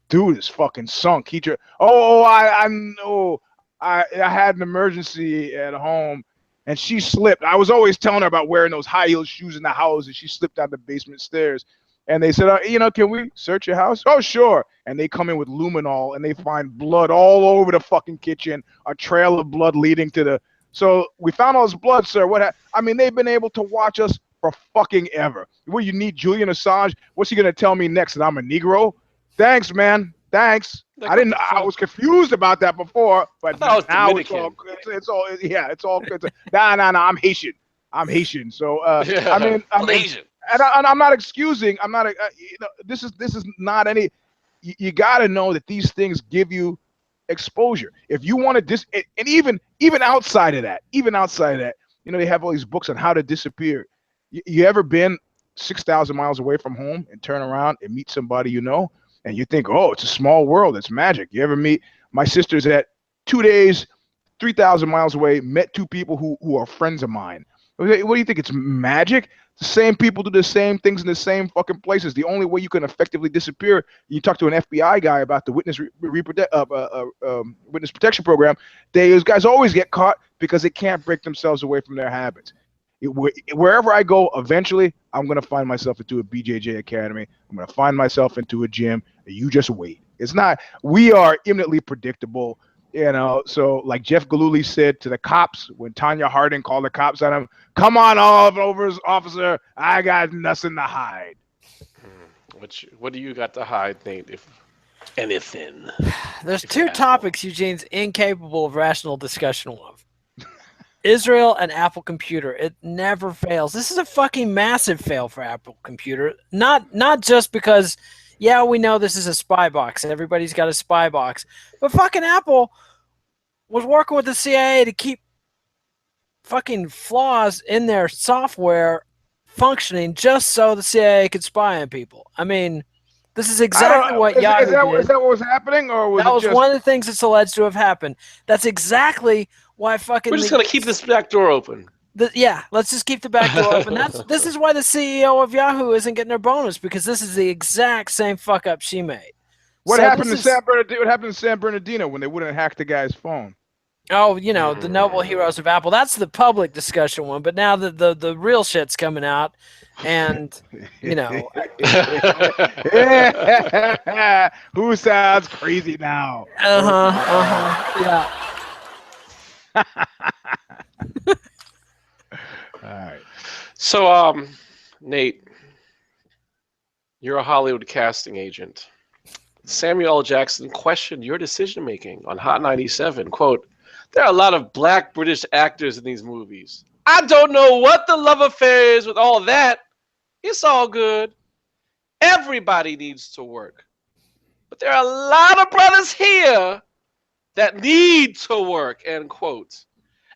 Speaker 2: Dude is fucking sunk. I know. I had an emergency at home, and she slipped. I was always telling her about wearing those high heel shoes in the house, and she slipped down the basement stairs. And they said, you know, can we search your house? Oh, sure. And they come in with luminol, and they find blood all over the fucking kitchen, a trail of blood leading to the. So we found all this blood, sir. I mean, they've been able to watch us for fucking ever. What, you need Julian Assange? What's he gonna tell me next? That I'm a Negro? Thanks, man. Thanks. I was confused about that before, but now it's all good. Nah. I'm Haitian. So I mean,
Speaker 1: Asian.
Speaker 2: And I'm not excusing. I'm not. You know, this is not any. You got to know that these things give you exposure. If you want to and even outside of that, you know, they have all these books on how to disappear. You ever been 6,000 miles away from home and turn around and meet somebody you know, and you think, oh, it's a small world, it's magic. You ever meet my sister's at 2 days, 3,000 miles away, met two people who are friends of mine. What do you think? It's magic? The same people do the same things in the same fucking places. The only way you can effectively disappear, you talk to an FBI guy about the witness protection program. Those guys always get caught because they can't break themselves away from their habits. Wherever I go, eventually, I'm going to find myself into a BJJ academy. I'm going to find myself into a gym. You just wait. We are imminently predictable. You know, so like Jeff Gillooly said to the cops when Tanya Harding called the cops on him, "Come on, officer, I got nothing to hide."
Speaker 1: What do you got to hide, Nate? If anything.
Speaker 3: There's two topics Eugene's incapable of rational discussion of. Israel and Apple Computer. It never fails. This is a fucking massive fail for Apple Computer. Not just because, yeah, we know this is a spy box. Everybody's got a spy box. But fucking Apple was working with the CIA to keep fucking flaws in their software functioning just so the CIA could spy on people. I mean, this is exactly what Yahoo did.
Speaker 2: Is that what was happening? Or was
Speaker 3: that was one of the things that's alleged to have happened. That's exactly why fucking...
Speaker 1: We're just going to keep this back door open.
Speaker 3: Yeah, let's just keep the back door open. This is why the CEO of Yahoo isn't getting her bonus, because this is the exact same fuck up she made.
Speaker 2: What happened to San Bernardino? What happened to San Bernardino when they wouldn't hack the guy's phone?
Speaker 3: Oh, you know, the noble heroes of Apple. That's the public discussion one, but now the real shit's coming out, and you know,
Speaker 2: who sounds crazy now?
Speaker 3: Yeah.
Speaker 2: All right.
Speaker 1: So, Nate, you're a Hollywood casting agent. Samuel L. Jackson questioned your decision-making on Hot 97. Quote, "There are a lot of black British actors in these movies. I don't know what the love affair is with all of that. It's all good. Everybody needs to work. But there are a lot of brothers here that need to work," end quote.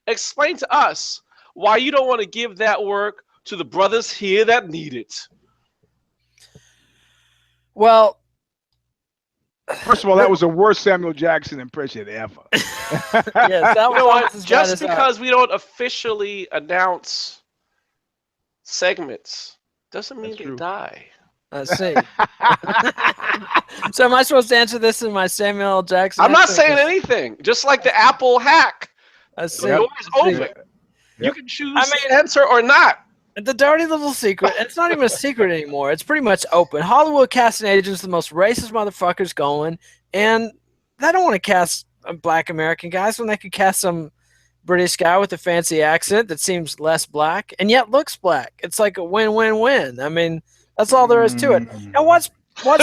Speaker 1: Explain to us why you don't want to give that work to the brothers here that need it.
Speaker 3: Well,
Speaker 2: first of all, that was the worst Samuel Jackson impression ever.
Speaker 3: Yes, that was
Speaker 1: just because we don't officially announce segments doesn't mean they die.
Speaker 3: I see. So am I supposed to answer this in my Samuel L. Jackson?
Speaker 1: I'm not saying anything. Just like the Apple hack.
Speaker 3: I see.
Speaker 1: The door is open. You can choose to answer or not.
Speaker 3: The dirty little secret. It's not even a secret anymore. It's pretty much open. Hollywood casting agents, the most racist motherfuckers going, and they don't want to cast black American guys when they could cast some British guy with a fancy accent that seems less black and yet looks black. It's like a win-win-win. I mean, that's all there is to it. And what's Samuel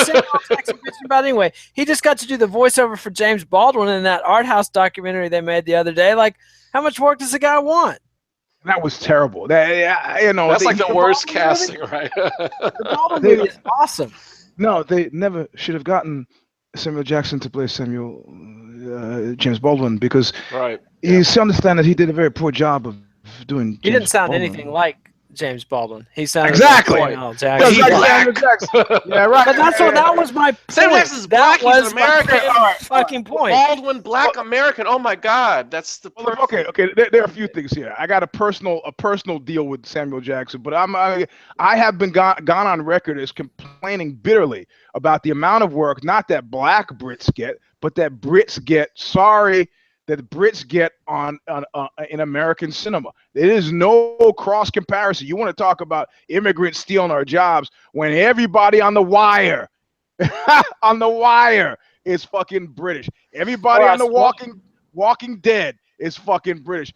Speaker 3: Jackson bitching about anyway? He just got to do the voiceover for James Baldwin in that art house documentary they made the other day. Like, how much work does the guy want?
Speaker 2: That was terrible.
Speaker 1: That's like the worst casting, right?
Speaker 3: The Baldwin movie is awesome.
Speaker 2: No, they never should have gotten Samuel Jackson to play James Baldwin because you understand that he did a very poor job of doing.
Speaker 3: He didn't sound anything like James Baldwin. He sounded
Speaker 2: Exactly.
Speaker 3: like Samuel
Speaker 2: Just
Speaker 3: Jackson.
Speaker 2: like
Speaker 1: black.
Speaker 2: Samuel Jackson. Yeah, right.
Speaker 3: But that was my point.
Speaker 1: Samuel Jackson's black.
Speaker 3: That
Speaker 1: He's
Speaker 3: was
Speaker 1: an
Speaker 3: my
Speaker 1: American.
Speaker 3: fucking point.
Speaker 1: Baldwin, black American. Oh my God, that's the
Speaker 2: Well,
Speaker 1: perfect.
Speaker 2: okay. There are a few things here. I got a personal deal with Samuel Jackson, but I have been gone on record as complaining bitterly about the amount of work, not that black Brits get, but that Brits get. Sorry, that Brits get on in American cinema. There is no cross comparison. You want to talk about immigrants stealing our jobs when everybody on The Wire, on The Wire is fucking British. Everybody on The Walking Dead is fucking British.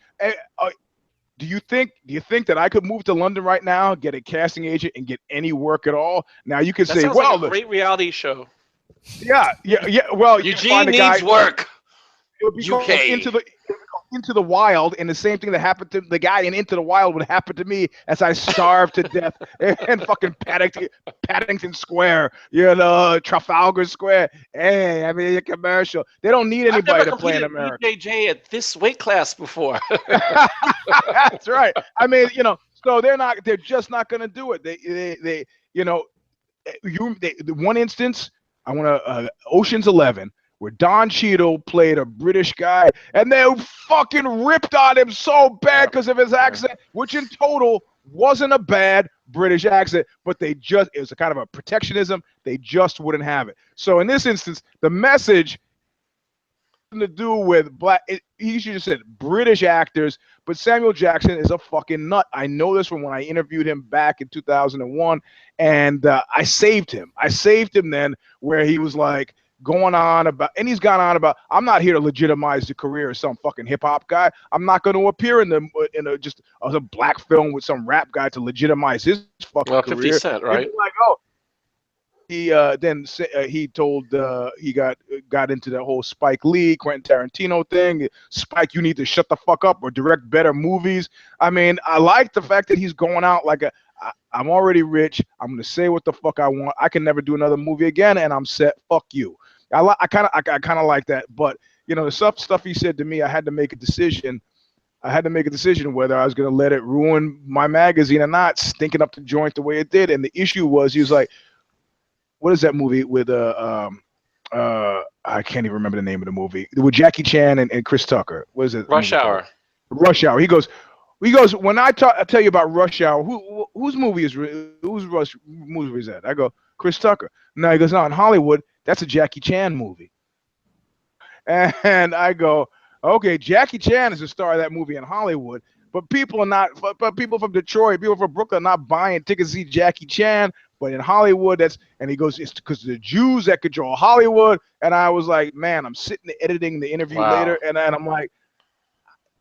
Speaker 2: Do you think that I could move to London right now, get a casting agent, and get any work at all? Now you could
Speaker 1: That
Speaker 2: say,
Speaker 1: sounds
Speaker 2: well,
Speaker 1: like a great reality show.
Speaker 2: yeah. Well, you
Speaker 1: Eugene
Speaker 2: find a
Speaker 1: needs
Speaker 2: guy,
Speaker 1: work.
Speaker 2: it would be called
Speaker 1: UK.
Speaker 2: Into the Wild, and the same thing that happened to the guy in Into the Wild would happen to me as I starved to death in fucking Paddington Square, Trafalgar Square. Hey, I mean, a commercial. They don't need anybody to play in America.
Speaker 1: BJJ at this weight class before.
Speaker 2: That's right. I mean, so they're just not going to do it. The one instance, I want to Ocean's 11. Where Don Cheadle played a British guy, and they fucking ripped on him so bad because of his accent, which in total wasn't a bad British accent, but it was a kind of a protectionism. They just wouldn't have it. So in this instance, the message to do with black, he should have said British actors, but Samuel Jackson is a fucking nut. I know this from when I interviewed him back in 2001, and I saved him. I saved him then, where he was like, going on about, and he's gone on about, I'm not here to legitimize the career of some fucking hip hop guy. I'm not going to appear in just a black film with some rap guy to legitimize his fucking career.
Speaker 1: 50 Cent, right?
Speaker 2: Like, he told he got into the whole Spike Lee, Quentin Tarantino thing. Spike, you need to shut the fuck up or direct better movies. I mean, I like the fact that he's going out like I'm already rich. I'm gonna say what the fuck I want. I can never do another movie again, and I'm set. Fuck you. I kind of like that, but the stuff he said to me, I had to make a decision. Whether I was gonna let it ruin my magazine or not, stinking up the joint the way it did. And the issue was, he was like, "What is that movie with I can't even remember the name of the movie with Jackie Chan and Chris Tucker. What is it?
Speaker 1: Rush Hour.
Speaker 2: Rush Hour. He goes, when I tell you about Rush Hour, whose movie is that? I go, Chris Tucker. No, he goes, no, in Hollywood, that's a Jackie Chan movie. And I go, okay, Jackie Chan is the star of that movie in Hollywood, but people are not. But people from Detroit, people from Brooklyn, are not buying tickets to see Jackie Chan. But in Hollywood, and he goes, it's because the Jews that control Hollywood. And I was like, man, I'm sitting editing the interview later, and I'm like,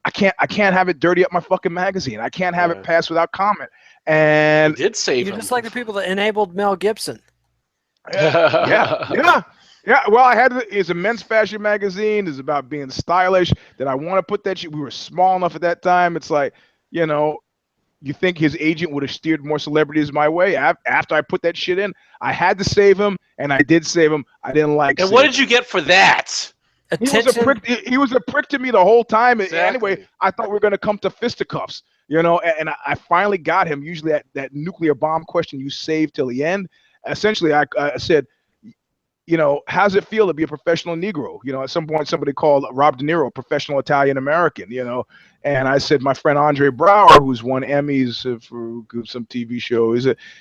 Speaker 2: I can't have it dirty up my fucking magazine. I can't have it pass without comment. And
Speaker 1: you did save him.
Speaker 3: You're just like the people that enabled Mel Gibson.
Speaker 2: Yeah. Well, it's a men's fashion magazine. It's about being stylish. That I want to put that shit. We were small enough at that time. It's like, you think his agent would have steered more celebrities my way? After I put that shit in, I had to save him, and I did save him. I didn't like.
Speaker 1: And what did you get for that?
Speaker 3: Attention.
Speaker 2: He was a prick to me the whole time.
Speaker 1: Exactly.
Speaker 2: Anyway, I thought we were going to come to fisticuffs, and I finally got him. Usually that nuclear bomb question you save till the end. Essentially, I said, how's it feel to be a professional Negro? At some point, somebody called Rob De Niro a professional Italian American, and I said, my friend Andre Brower, who's won Emmys for some TV show,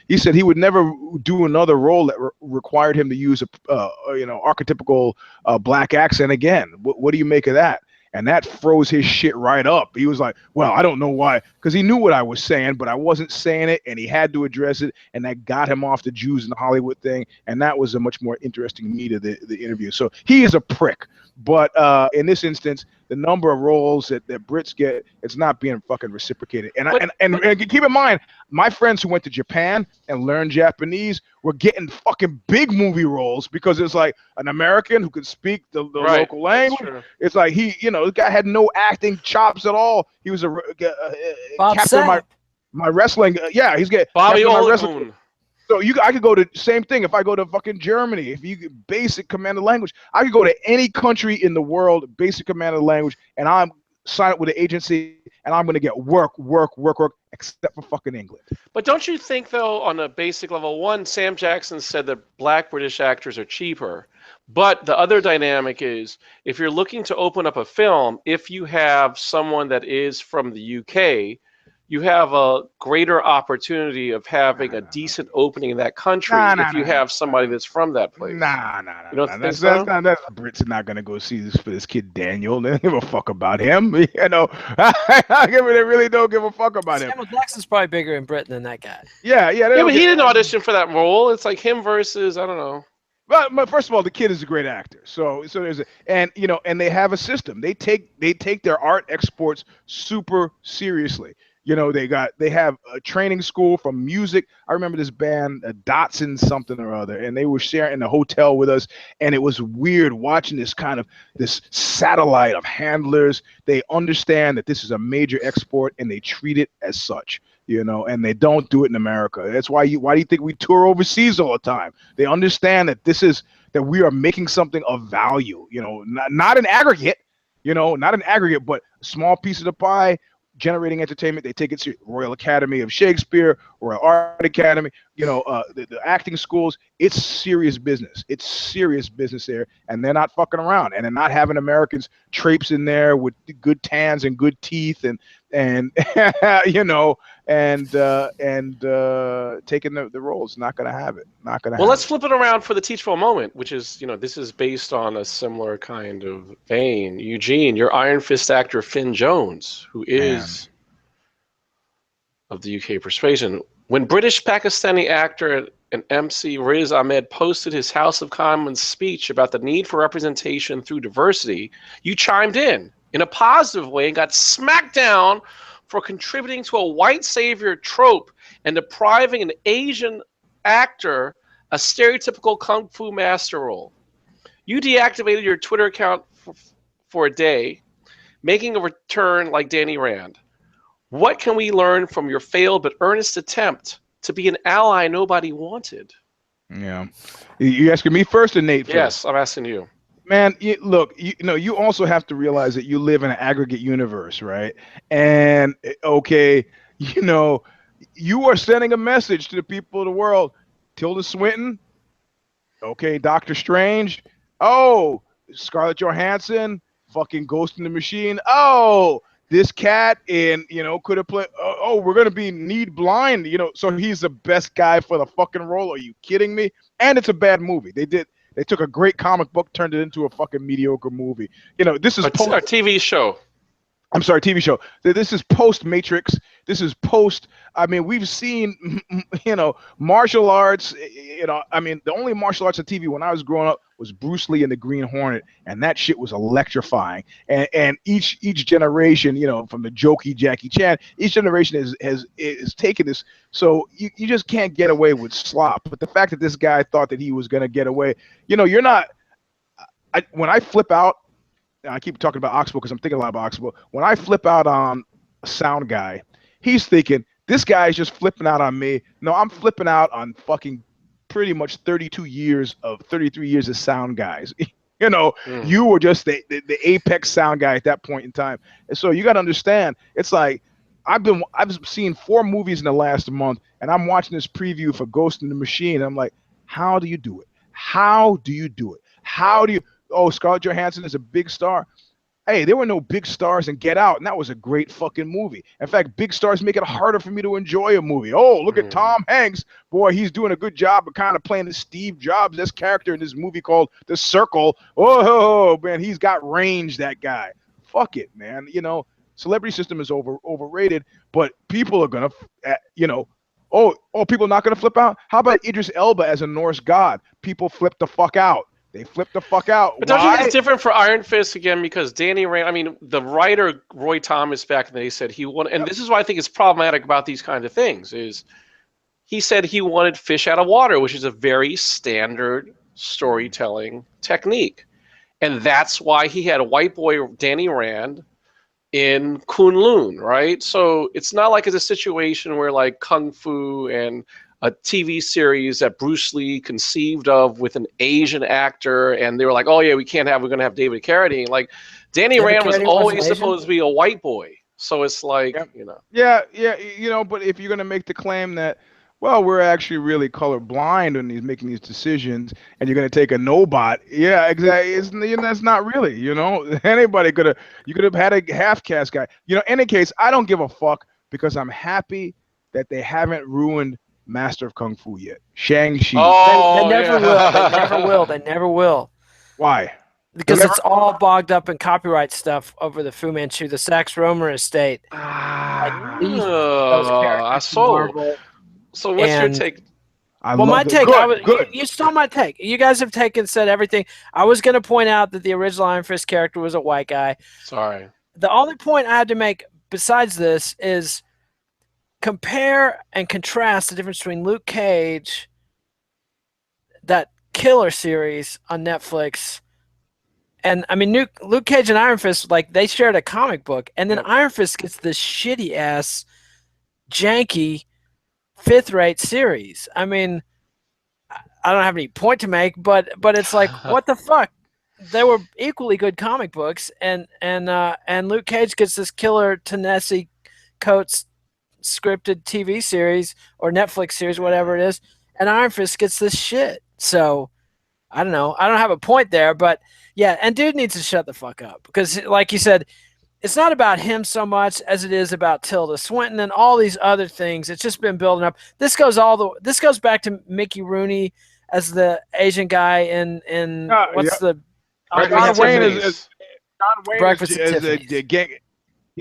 Speaker 2: he said he would never do another role that required him to use a archetypical black accent again. What do you make of that? And that froze his shit right up. He was like, well, I don't know why, because he knew what I was saying, but I wasn't saying it, and he had to address it, and that got him off the Jews in the Hollywood thing, and that was a much more interesting meat of the interview. So he is a prick, but in this instance, the number of roles that Brits get, it's not being fucking reciprocated. And keep in mind, my friends who went to Japan and learned Japanese were getting fucking big movie roles because it's like an American who could speak the local language. It's like this guy had no acting chops at all. He was a captain of my wrestling. He's getting
Speaker 1: Bobby Olagun.
Speaker 2: So I could go to same thing. If I go to fucking Germany, if you basic command of language, I could go to any country in the world, basic command of language, and I'm sign up with an agency, and I'm going to get work, except for fucking England.
Speaker 1: But don't you think, though, on a basic level, one, Sam Jackson said that black British actors are cheaper. But the other dynamic is, if you're looking to open up a film, if you have someone that is from the UK, you have a greater opportunity of having a decent opening in that country if you have somebody that's from that place.
Speaker 2: Nah.
Speaker 1: You don't think
Speaker 2: That's
Speaker 1: so?
Speaker 2: Brits are not gonna go see this for this kid Daniel. They don't give a fuck about him. You know, they really don't give a fuck about him.
Speaker 3: Samuel Jackson's probably bigger in Britain than that guy.
Speaker 2: Yeah.
Speaker 1: But he didn't audition for that role. It's like him versus, I don't know.
Speaker 2: But first of all, the kid is a great actor. So there's and they have a system. They take their art exports super seriously. You know, they have a training school from music. I remember this band, Dotson something or other, and they were sharing a hotel with us, and it was weird watching this satellite of handlers. They understand that this is a major export, and they treat it as such. You know, and they don't do it in America. That's why do you think we tour overseas all the time? They understand that that we are making something of value. You know, not an aggregate. You know, not an aggregate, but a small piece of the pie. Generating entertainment, they take it to Royal Academy of Shakespeare, Royal Art Academy, the acting schools. It's serious business. It's serious business there, and they're not fucking around. And they're not having Americans traipse in there with good tans and good teeth and taking the roles. Not gonna have it. Not gonna.
Speaker 1: Well, let's flip it around for the teachable moment, which is, this is based on a similar kind of vein. Eugene, your Iron Fist actor Finn Jones, who is of the UK persuasion. When British Pakistani actor and MC Riz Ahmed posted his House of Commons speech about the need for representation through diversity, you chimed in a positive way and got smacked down for contributing to a white savior trope and depriving an Asian actor a stereotypical kung fu master role. You deactivated your Twitter account for a day, making a return like Danny Rand. What can we learn from your failed but earnest attempt to be an ally nobody wanted?
Speaker 2: Yeah. You asking me first or Nate first?
Speaker 1: Yes, I'm asking you.
Speaker 2: Man, look, you also have to realize that you live in an aggregate universe, right? And okay, you are sending a message to the people of the world. Tilda Swinton, okay, Doctor Strange, oh, Scarlett Johansson, fucking Ghost in the Machine, oh, this cat could have played, we're going to be need blind, so he's the best guy for the fucking role. Are you kidding me? And it's a bad movie. They took a great comic book, turned it into a fucking mediocre movie. This is
Speaker 1: a TV show.
Speaker 2: I'm sorry, TV show. This is post Matrix. This is post. I mean, we've seen, martial arts. The only martial arts on TV when I was growing up was Bruce Lee and the Green Hornet, and that shit was electrifying. And each generation, from the jokey Jackie Chan, each generation has taken this. So you just can't get away with slop. But the fact that this guy thought that he was going to get away, you're not. When I flip out. I keep talking about Oxbow because I'm thinking a lot about Oxbow. When I flip out on a sound guy, he's thinking, this guy is just flipping out on me. No, I'm flipping out on fucking pretty much 33 years of sound guys. You were just the apex sound guy at that point in time. And so you got to understand, it's like I've seen 4 movies in the last month, and I'm watching this preview for Ghost in the Machine. And I'm like, how do you do it? How do you do it? How do you? Oh, Scarlett Johansson is a big star. Hey, there were no big stars in Get Out, and that was a great fucking movie. In fact, big stars make it harder for me to enjoy a movie. Oh, look at Tom Hanks. Boy, he's doing a good job of kind of playing the Steve Jobs, this character in this movie called The Circle. Oh, man, he's got range, that guy. Fuck it, man. Celebrity system is overrated, but people are going to, people are not going to flip out? How about Idris Elba as a Norse god? People flip the fuck out. They flipped the fuck out.
Speaker 1: But don't you think it's different for Iron Fist again? Because Danny Rand, the writer Roy Thomas back then, he said he wanted, and this is why I think it's problematic about these kind of things, is he said he wanted fish out of water, which is a very standard storytelling technique. And that's why he had a white boy, Danny Rand, in Kunlun, right? So it's not like it's a situation where like Kung Fu and a TV series that Bruce Lee conceived of with an Asian actor, and they were like, oh yeah, we're going to have David Carradine. Like, Danny
Speaker 3: Never
Speaker 1: Rand
Speaker 3: cared
Speaker 1: was
Speaker 3: he wasn't
Speaker 1: always
Speaker 3: Asian?
Speaker 1: supposed to be a white boy. So it's like,
Speaker 2: Yep.
Speaker 1: you know.
Speaker 2: Yeah, but if you're gonna make the claim that, well, we're actually really colorblind when he's making these decisions, and you're gonna take a no-bot, yeah, exactly. That's not really, anybody you could have had a half-caste guy. Any case, I don't give a fuck because I'm happy that they haven't ruined Master of Kung Fu yet. Shang-Chi.
Speaker 1: Oh,
Speaker 3: They never
Speaker 1: yeah.
Speaker 3: will. They never will. They never will.
Speaker 2: Why?
Speaker 3: Because
Speaker 2: Never-
Speaker 3: it's all bogged up in copyright stuff over the Fu Manchu, the Sax Romer estate. Leaked those
Speaker 1: I
Speaker 3: characters to
Speaker 1: saw.
Speaker 3: Marvel.
Speaker 1: So what's your
Speaker 3: And
Speaker 1: take?
Speaker 3: well, my take,
Speaker 2: Good.
Speaker 3: you saw my take. You guys have said everything. I was going to point out that the original Iron Fist character was a white guy.
Speaker 1: Sorry.
Speaker 3: The only point I had to make besides this is compare and contrast the difference between Luke Cage, that killer series on Netflix, and I mean Luke Cage and Iron Fist, like they shared a comic book, and then Iron Fist gets this shitty ass, janky, fifth-rate series. I mean, I don't have any point to make, but it's like, what the fuck? They were equally good comic books, and Luke Cage gets this killer Ta-Nehisi Coates scripted TV series or Netflix series, whatever it is, and Iron Fist gets this shit. So I don't know. I don't have a point there, but yeah, and dude needs to shut the fuck up because, like you said, it's not about him so much as it is about Tilda Swinton and all these other things. It's just been building up. This goes back to Mickey Rooney as the Asian guy in
Speaker 2: John Wayne is
Speaker 3: Breakfast at Tiffany's.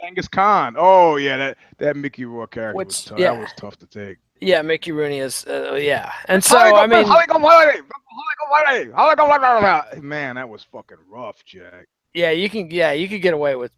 Speaker 2: Genghis Khan. Oh yeah, that Mickey Rourke character was tough.
Speaker 3: Yeah.
Speaker 2: That was tough to take.
Speaker 3: Yeah, Mickey Rooney is and so I mean,
Speaker 2: man, that was fucking rough, Jack.
Speaker 3: yeah, you could get away with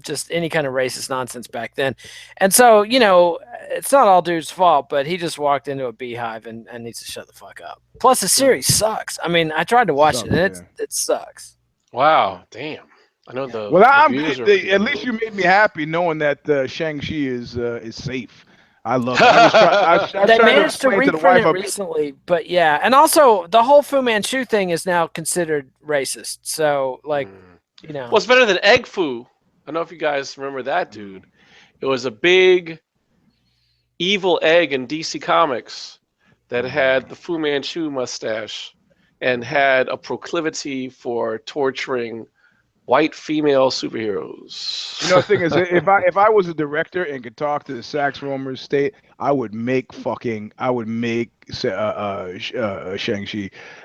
Speaker 3: just any kind of racist nonsense back then. And so, it's not all dude's fault, but he just walked into a beehive and needs to shut the fuck up. Plus the series sucks. I mean, I tried to watch it and it sucks.
Speaker 1: Wow, damn. I know the.
Speaker 2: Well,
Speaker 1: at
Speaker 2: least you made me happy knowing that Shang-Chi is safe. I love it.
Speaker 3: They managed to reprint it recently, but yeah. And also, the whole Fu Manchu thing is now considered racist. So, like,
Speaker 1: Well, it's better than Egg Fu. I don't know if you guys remember that dude. It was a big evil egg in DC Comics that had the Fu Manchu mustache and had a proclivity for torturing white female superheroes.
Speaker 2: The thing is, if I was a director and could talk to the Sax Romer estate, I would make Shang-Chi.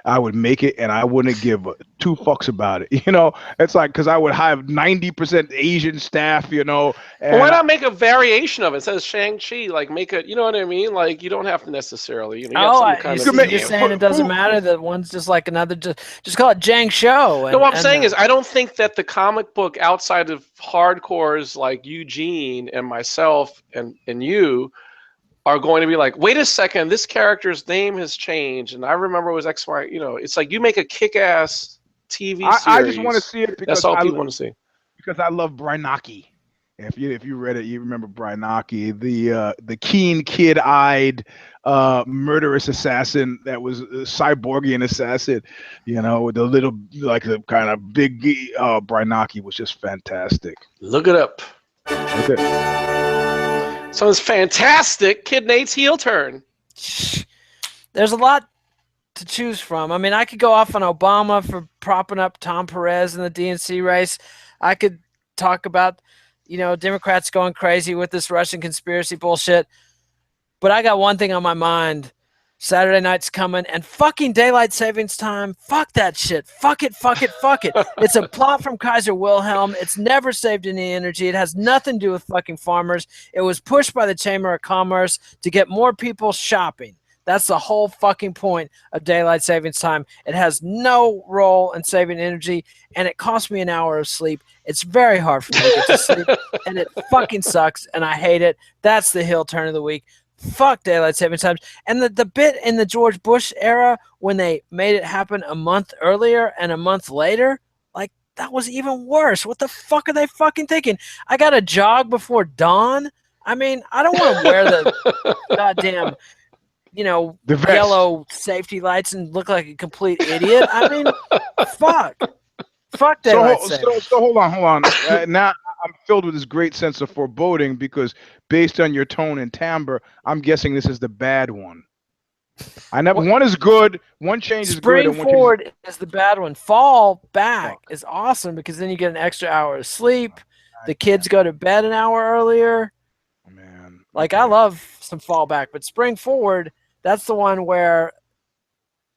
Speaker 2: I would make it, and I wouldn't give two fucks about it. It's like, because I would have 90% Asian staff. And
Speaker 1: well, why not make a variation of it? It says Shang-Chi, like make it. You know what I mean? Like you don't have to necessarily. You have
Speaker 3: you're saying it doesn't matter that one's just like another. Just call it Zhang Shou.
Speaker 1: No, what I'm saying is, I don't think that the comic book outside of hardcores like Eugene and myself and you are going to be like, wait a second, this character's name has changed, and I remember it was X, Y. It's like you make a kick-ass TV series.
Speaker 2: I just want to see it because
Speaker 1: that's all people want to see.
Speaker 2: Because I love Brynaki. If you read it, you remember Brynaki, the keen, kid-eyed, murderous assassin that was a cyborgian assassin. With the little, like the kind of big. Brynaki was just fantastic.
Speaker 1: Look it up.
Speaker 2: Okay.
Speaker 1: So it's fantastic. Kid Nate's heel turn.
Speaker 3: There's a lot to choose from. I mean, I could go off on Obama for propping up Tom Perez in the DNC race. I could talk about, Democrats going crazy with this Russian conspiracy bullshit. But I got one thing on my mind. Saturday night's coming, and fucking daylight savings time. Fuck that shit. Fuck it. It's a plot from Kaiser Wilhelm. It's never saved any energy. It has nothing to do with fucking farmers. It was pushed by the Chamber of Commerce to get more people shopping. That's the whole fucking point of daylight savings time. It has no role in saving energy, and it cost me an hour of sleep. It's very hard for me to get to sleep, and it fucking sucks, and I hate it. That's the heel turn of the week. Fuck daylight savings times. And the bit in the George Bush era when they made it happen a month earlier and a month later, like, that was even worse. What the fuck are they fucking thinking? I got to jog before dawn? I mean, I don't want to wear the goddamn, the yellow safety lights and look like a complete idiot. I mean, fuck. Fuck daylight savings.
Speaker 2: So hold on. Now I'm filled with this great sense of foreboding because based on your tone and timbre, I'm guessing this is the bad one. One is good, one change is good,
Speaker 3: Spring
Speaker 2: and one
Speaker 3: forward is the bad one. Fall back is awesome because then you get an extra hour of sleep. The kids go to bed an hour earlier.
Speaker 2: Man,
Speaker 3: like I love some fall back, but spring forward, that's the one where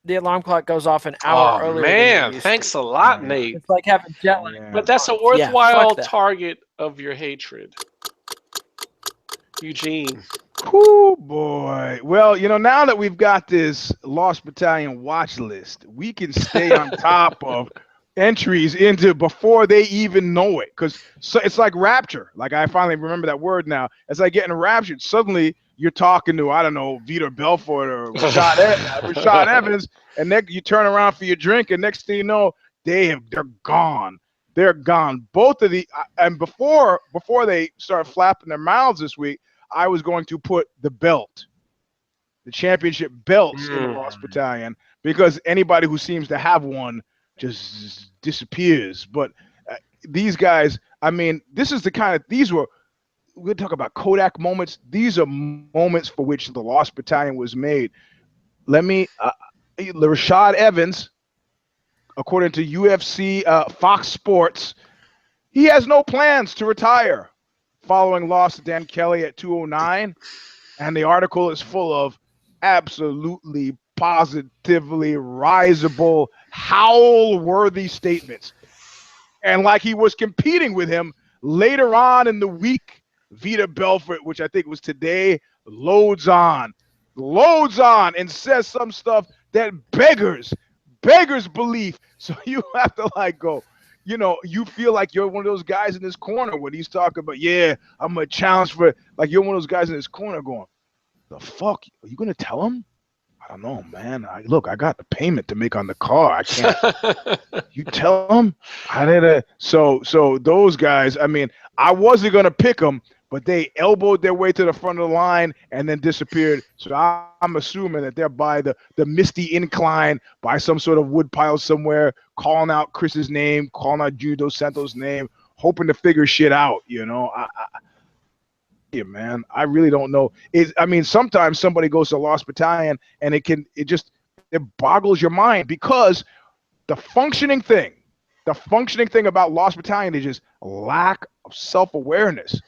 Speaker 3: the alarm clock goes off an hour earlier.
Speaker 1: Man, thanks a lot, Nate.
Speaker 3: It's like having jet lag.
Speaker 1: But that's a worthwhile target of your hatred. Eugene.
Speaker 2: Oh boy. Well, now that we've got this Lost Battalion watch list, we can stay on top of entries into before they even know it. Because it's like rapture. Like I finally remember that word now. It's like getting raptured. Suddenly you're talking to, I don't know, Vitor Belfort or Rashad Evans, and then you turn around for your drink, and next thing you know, they're gone. They're gone. Both of the and before they start flapping their mouths this week, I was going to put the championship belts in the Lost Battalion, because anybody who seems to have one just disappears. But these guys, I mean, this is the kind of, we're talk about Kodak moments. These are moments for which the Lost Battalion was made. Rashad Evans, according to UFC Fox Sports, he has no plans to retire following loss to Dan Kelly at 209. And the article is full of absolutely, positively risable, howl-worthy statements. And like he was competing with him later on in the week, Vitor Belfort, which I think was today, loads on and says some stuff that beggars belief. So you have to go, you feel like you're one of those guys in this corner when he's talking about, I'm a challenge for, like you're one of those guys in this corner going, the fuck? Are you going to tell him? I don't know, man. I got the payment to make on the car. I can't. You tell them? So those guys, I mean, I wasn't going to pick them, but they elbowed their way to the front of the line and then disappeared. So I'm assuming that they're by the misty incline, by some sort of wood pile somewhere, calling out Chris's name, calling out Junior Dos Santos' name, hoping to figure shit out, man, I really don't know. Sometimes somebody goes to Lost Battalion and it boggles your mind, because the functioning thing about Lost Battalion is just lack of self-awareness.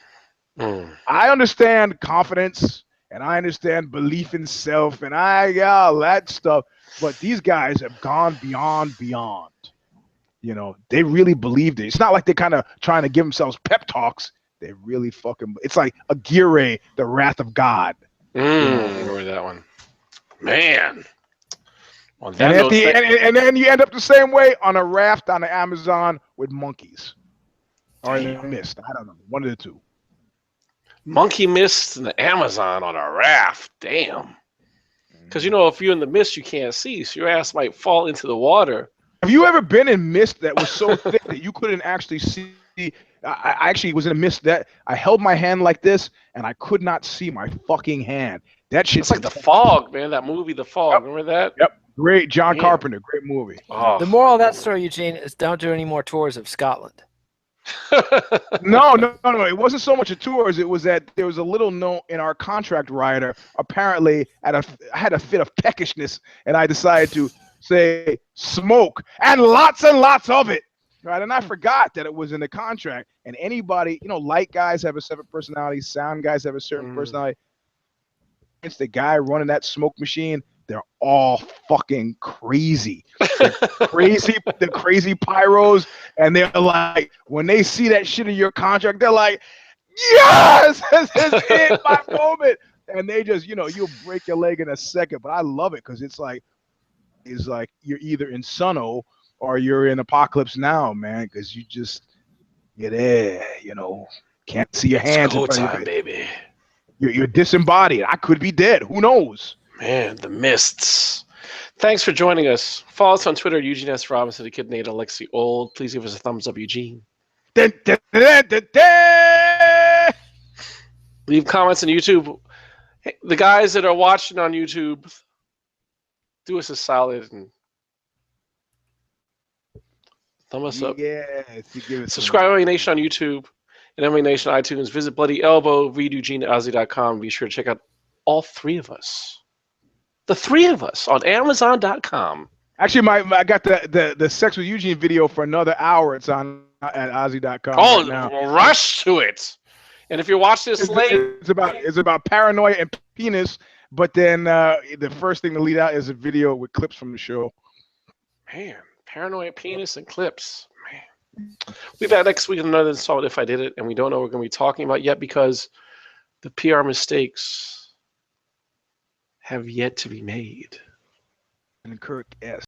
Speaker 2: I understand confidence and I understand belief in self and all that stuff, but these guys have gone beyond. They really believed it. It's not like they're kind of trying to give themselves pep talks. They really it's like Aguirre, the wrath of God.
Speaker 1: I remember that one. Man.
Speaker 2: And then you end up the same way on a raft on the Amazon with monkeys. Or in the mist. I don't know. One of the two.
Speaker 1: Monkey mist in the Amazon on a raft. Damn. Because, if you're in the mist, you can't see. So your ass might fall into the water.
Speaker 2: Have you ever been in mist that was so thick that you couldn't actually see? I actually was in a mist that I held my hand like this and I could not see my fucking hand. That shit's
Speaker 1: like The Fog, man. That movie, The Fog. Yep. Remember that?
Speaker 2: Yep. Great. John Carpenter. Great movie.
Speaker 3: Oh. The moral of that story, Eugene, is don't do any more tours of Scotland.
Speaker 2: No. It wasn't so much a tours. It was that there was a little note in our contract rider. Apparently, I had a fit of peckishness and I decided to say smoke and lots of it. Right, and I forgot that it was in the contract. And anybody, light guys have a separate personality, sound guys have a certain personality. It's the guy running that smoke machine. They're all fucking crazy. They're crazy pyros, and they're like, when they see that shit in your contract, they're like, yes, this is it, my moment. And they just, you'll break your leg in a second. But I love it because it's like you're either in Sunno or you're in Apocalypse Now, man, because you're there, can't see your hands.
Speaker 1: It's go time, baby.
Speaker 2: You're disembodied. I could be dead. Who knows?
Speaker 1: Man, the mists. Thanks for joining us. Follow us on Twitter, EUGENE'S, Robinson, the Kid Nate, Alexi Old. Please give us a thumbs up, Eugene. Leave comments on YouTube. Hey, the guys that are watching on YouTube, do us a solid and Thumb us up.
Speaker 2: Yes, you give it to
Speaker 1: Subscribe
Speaker 2: him.
Speaker 1: to MMA Nation on YouTube and MMA Nation on iTunes. Visit Bloody Elbow, read Eugene'sAzi.com. Be sure to check out all three of us. The three of us on Amazon.com.
Speaker 2: Actually, I got the Sex with Eugene video for another hour. It's on at Ozzy.com right now.
Speaker 1: Rush to it. And if you watch this late,
Speaker 2: it's about paranoia and penis. But then the first thing to lead out is a video with clips from the show.
Speaker 1: Man, paranoia, penis, and clips. Man, we'll be back next week with another installment If I Did It, and we don't know what we're going to be talking about yet because the PR mistakes have yet to be made.
Speaker 2: And Kirk S.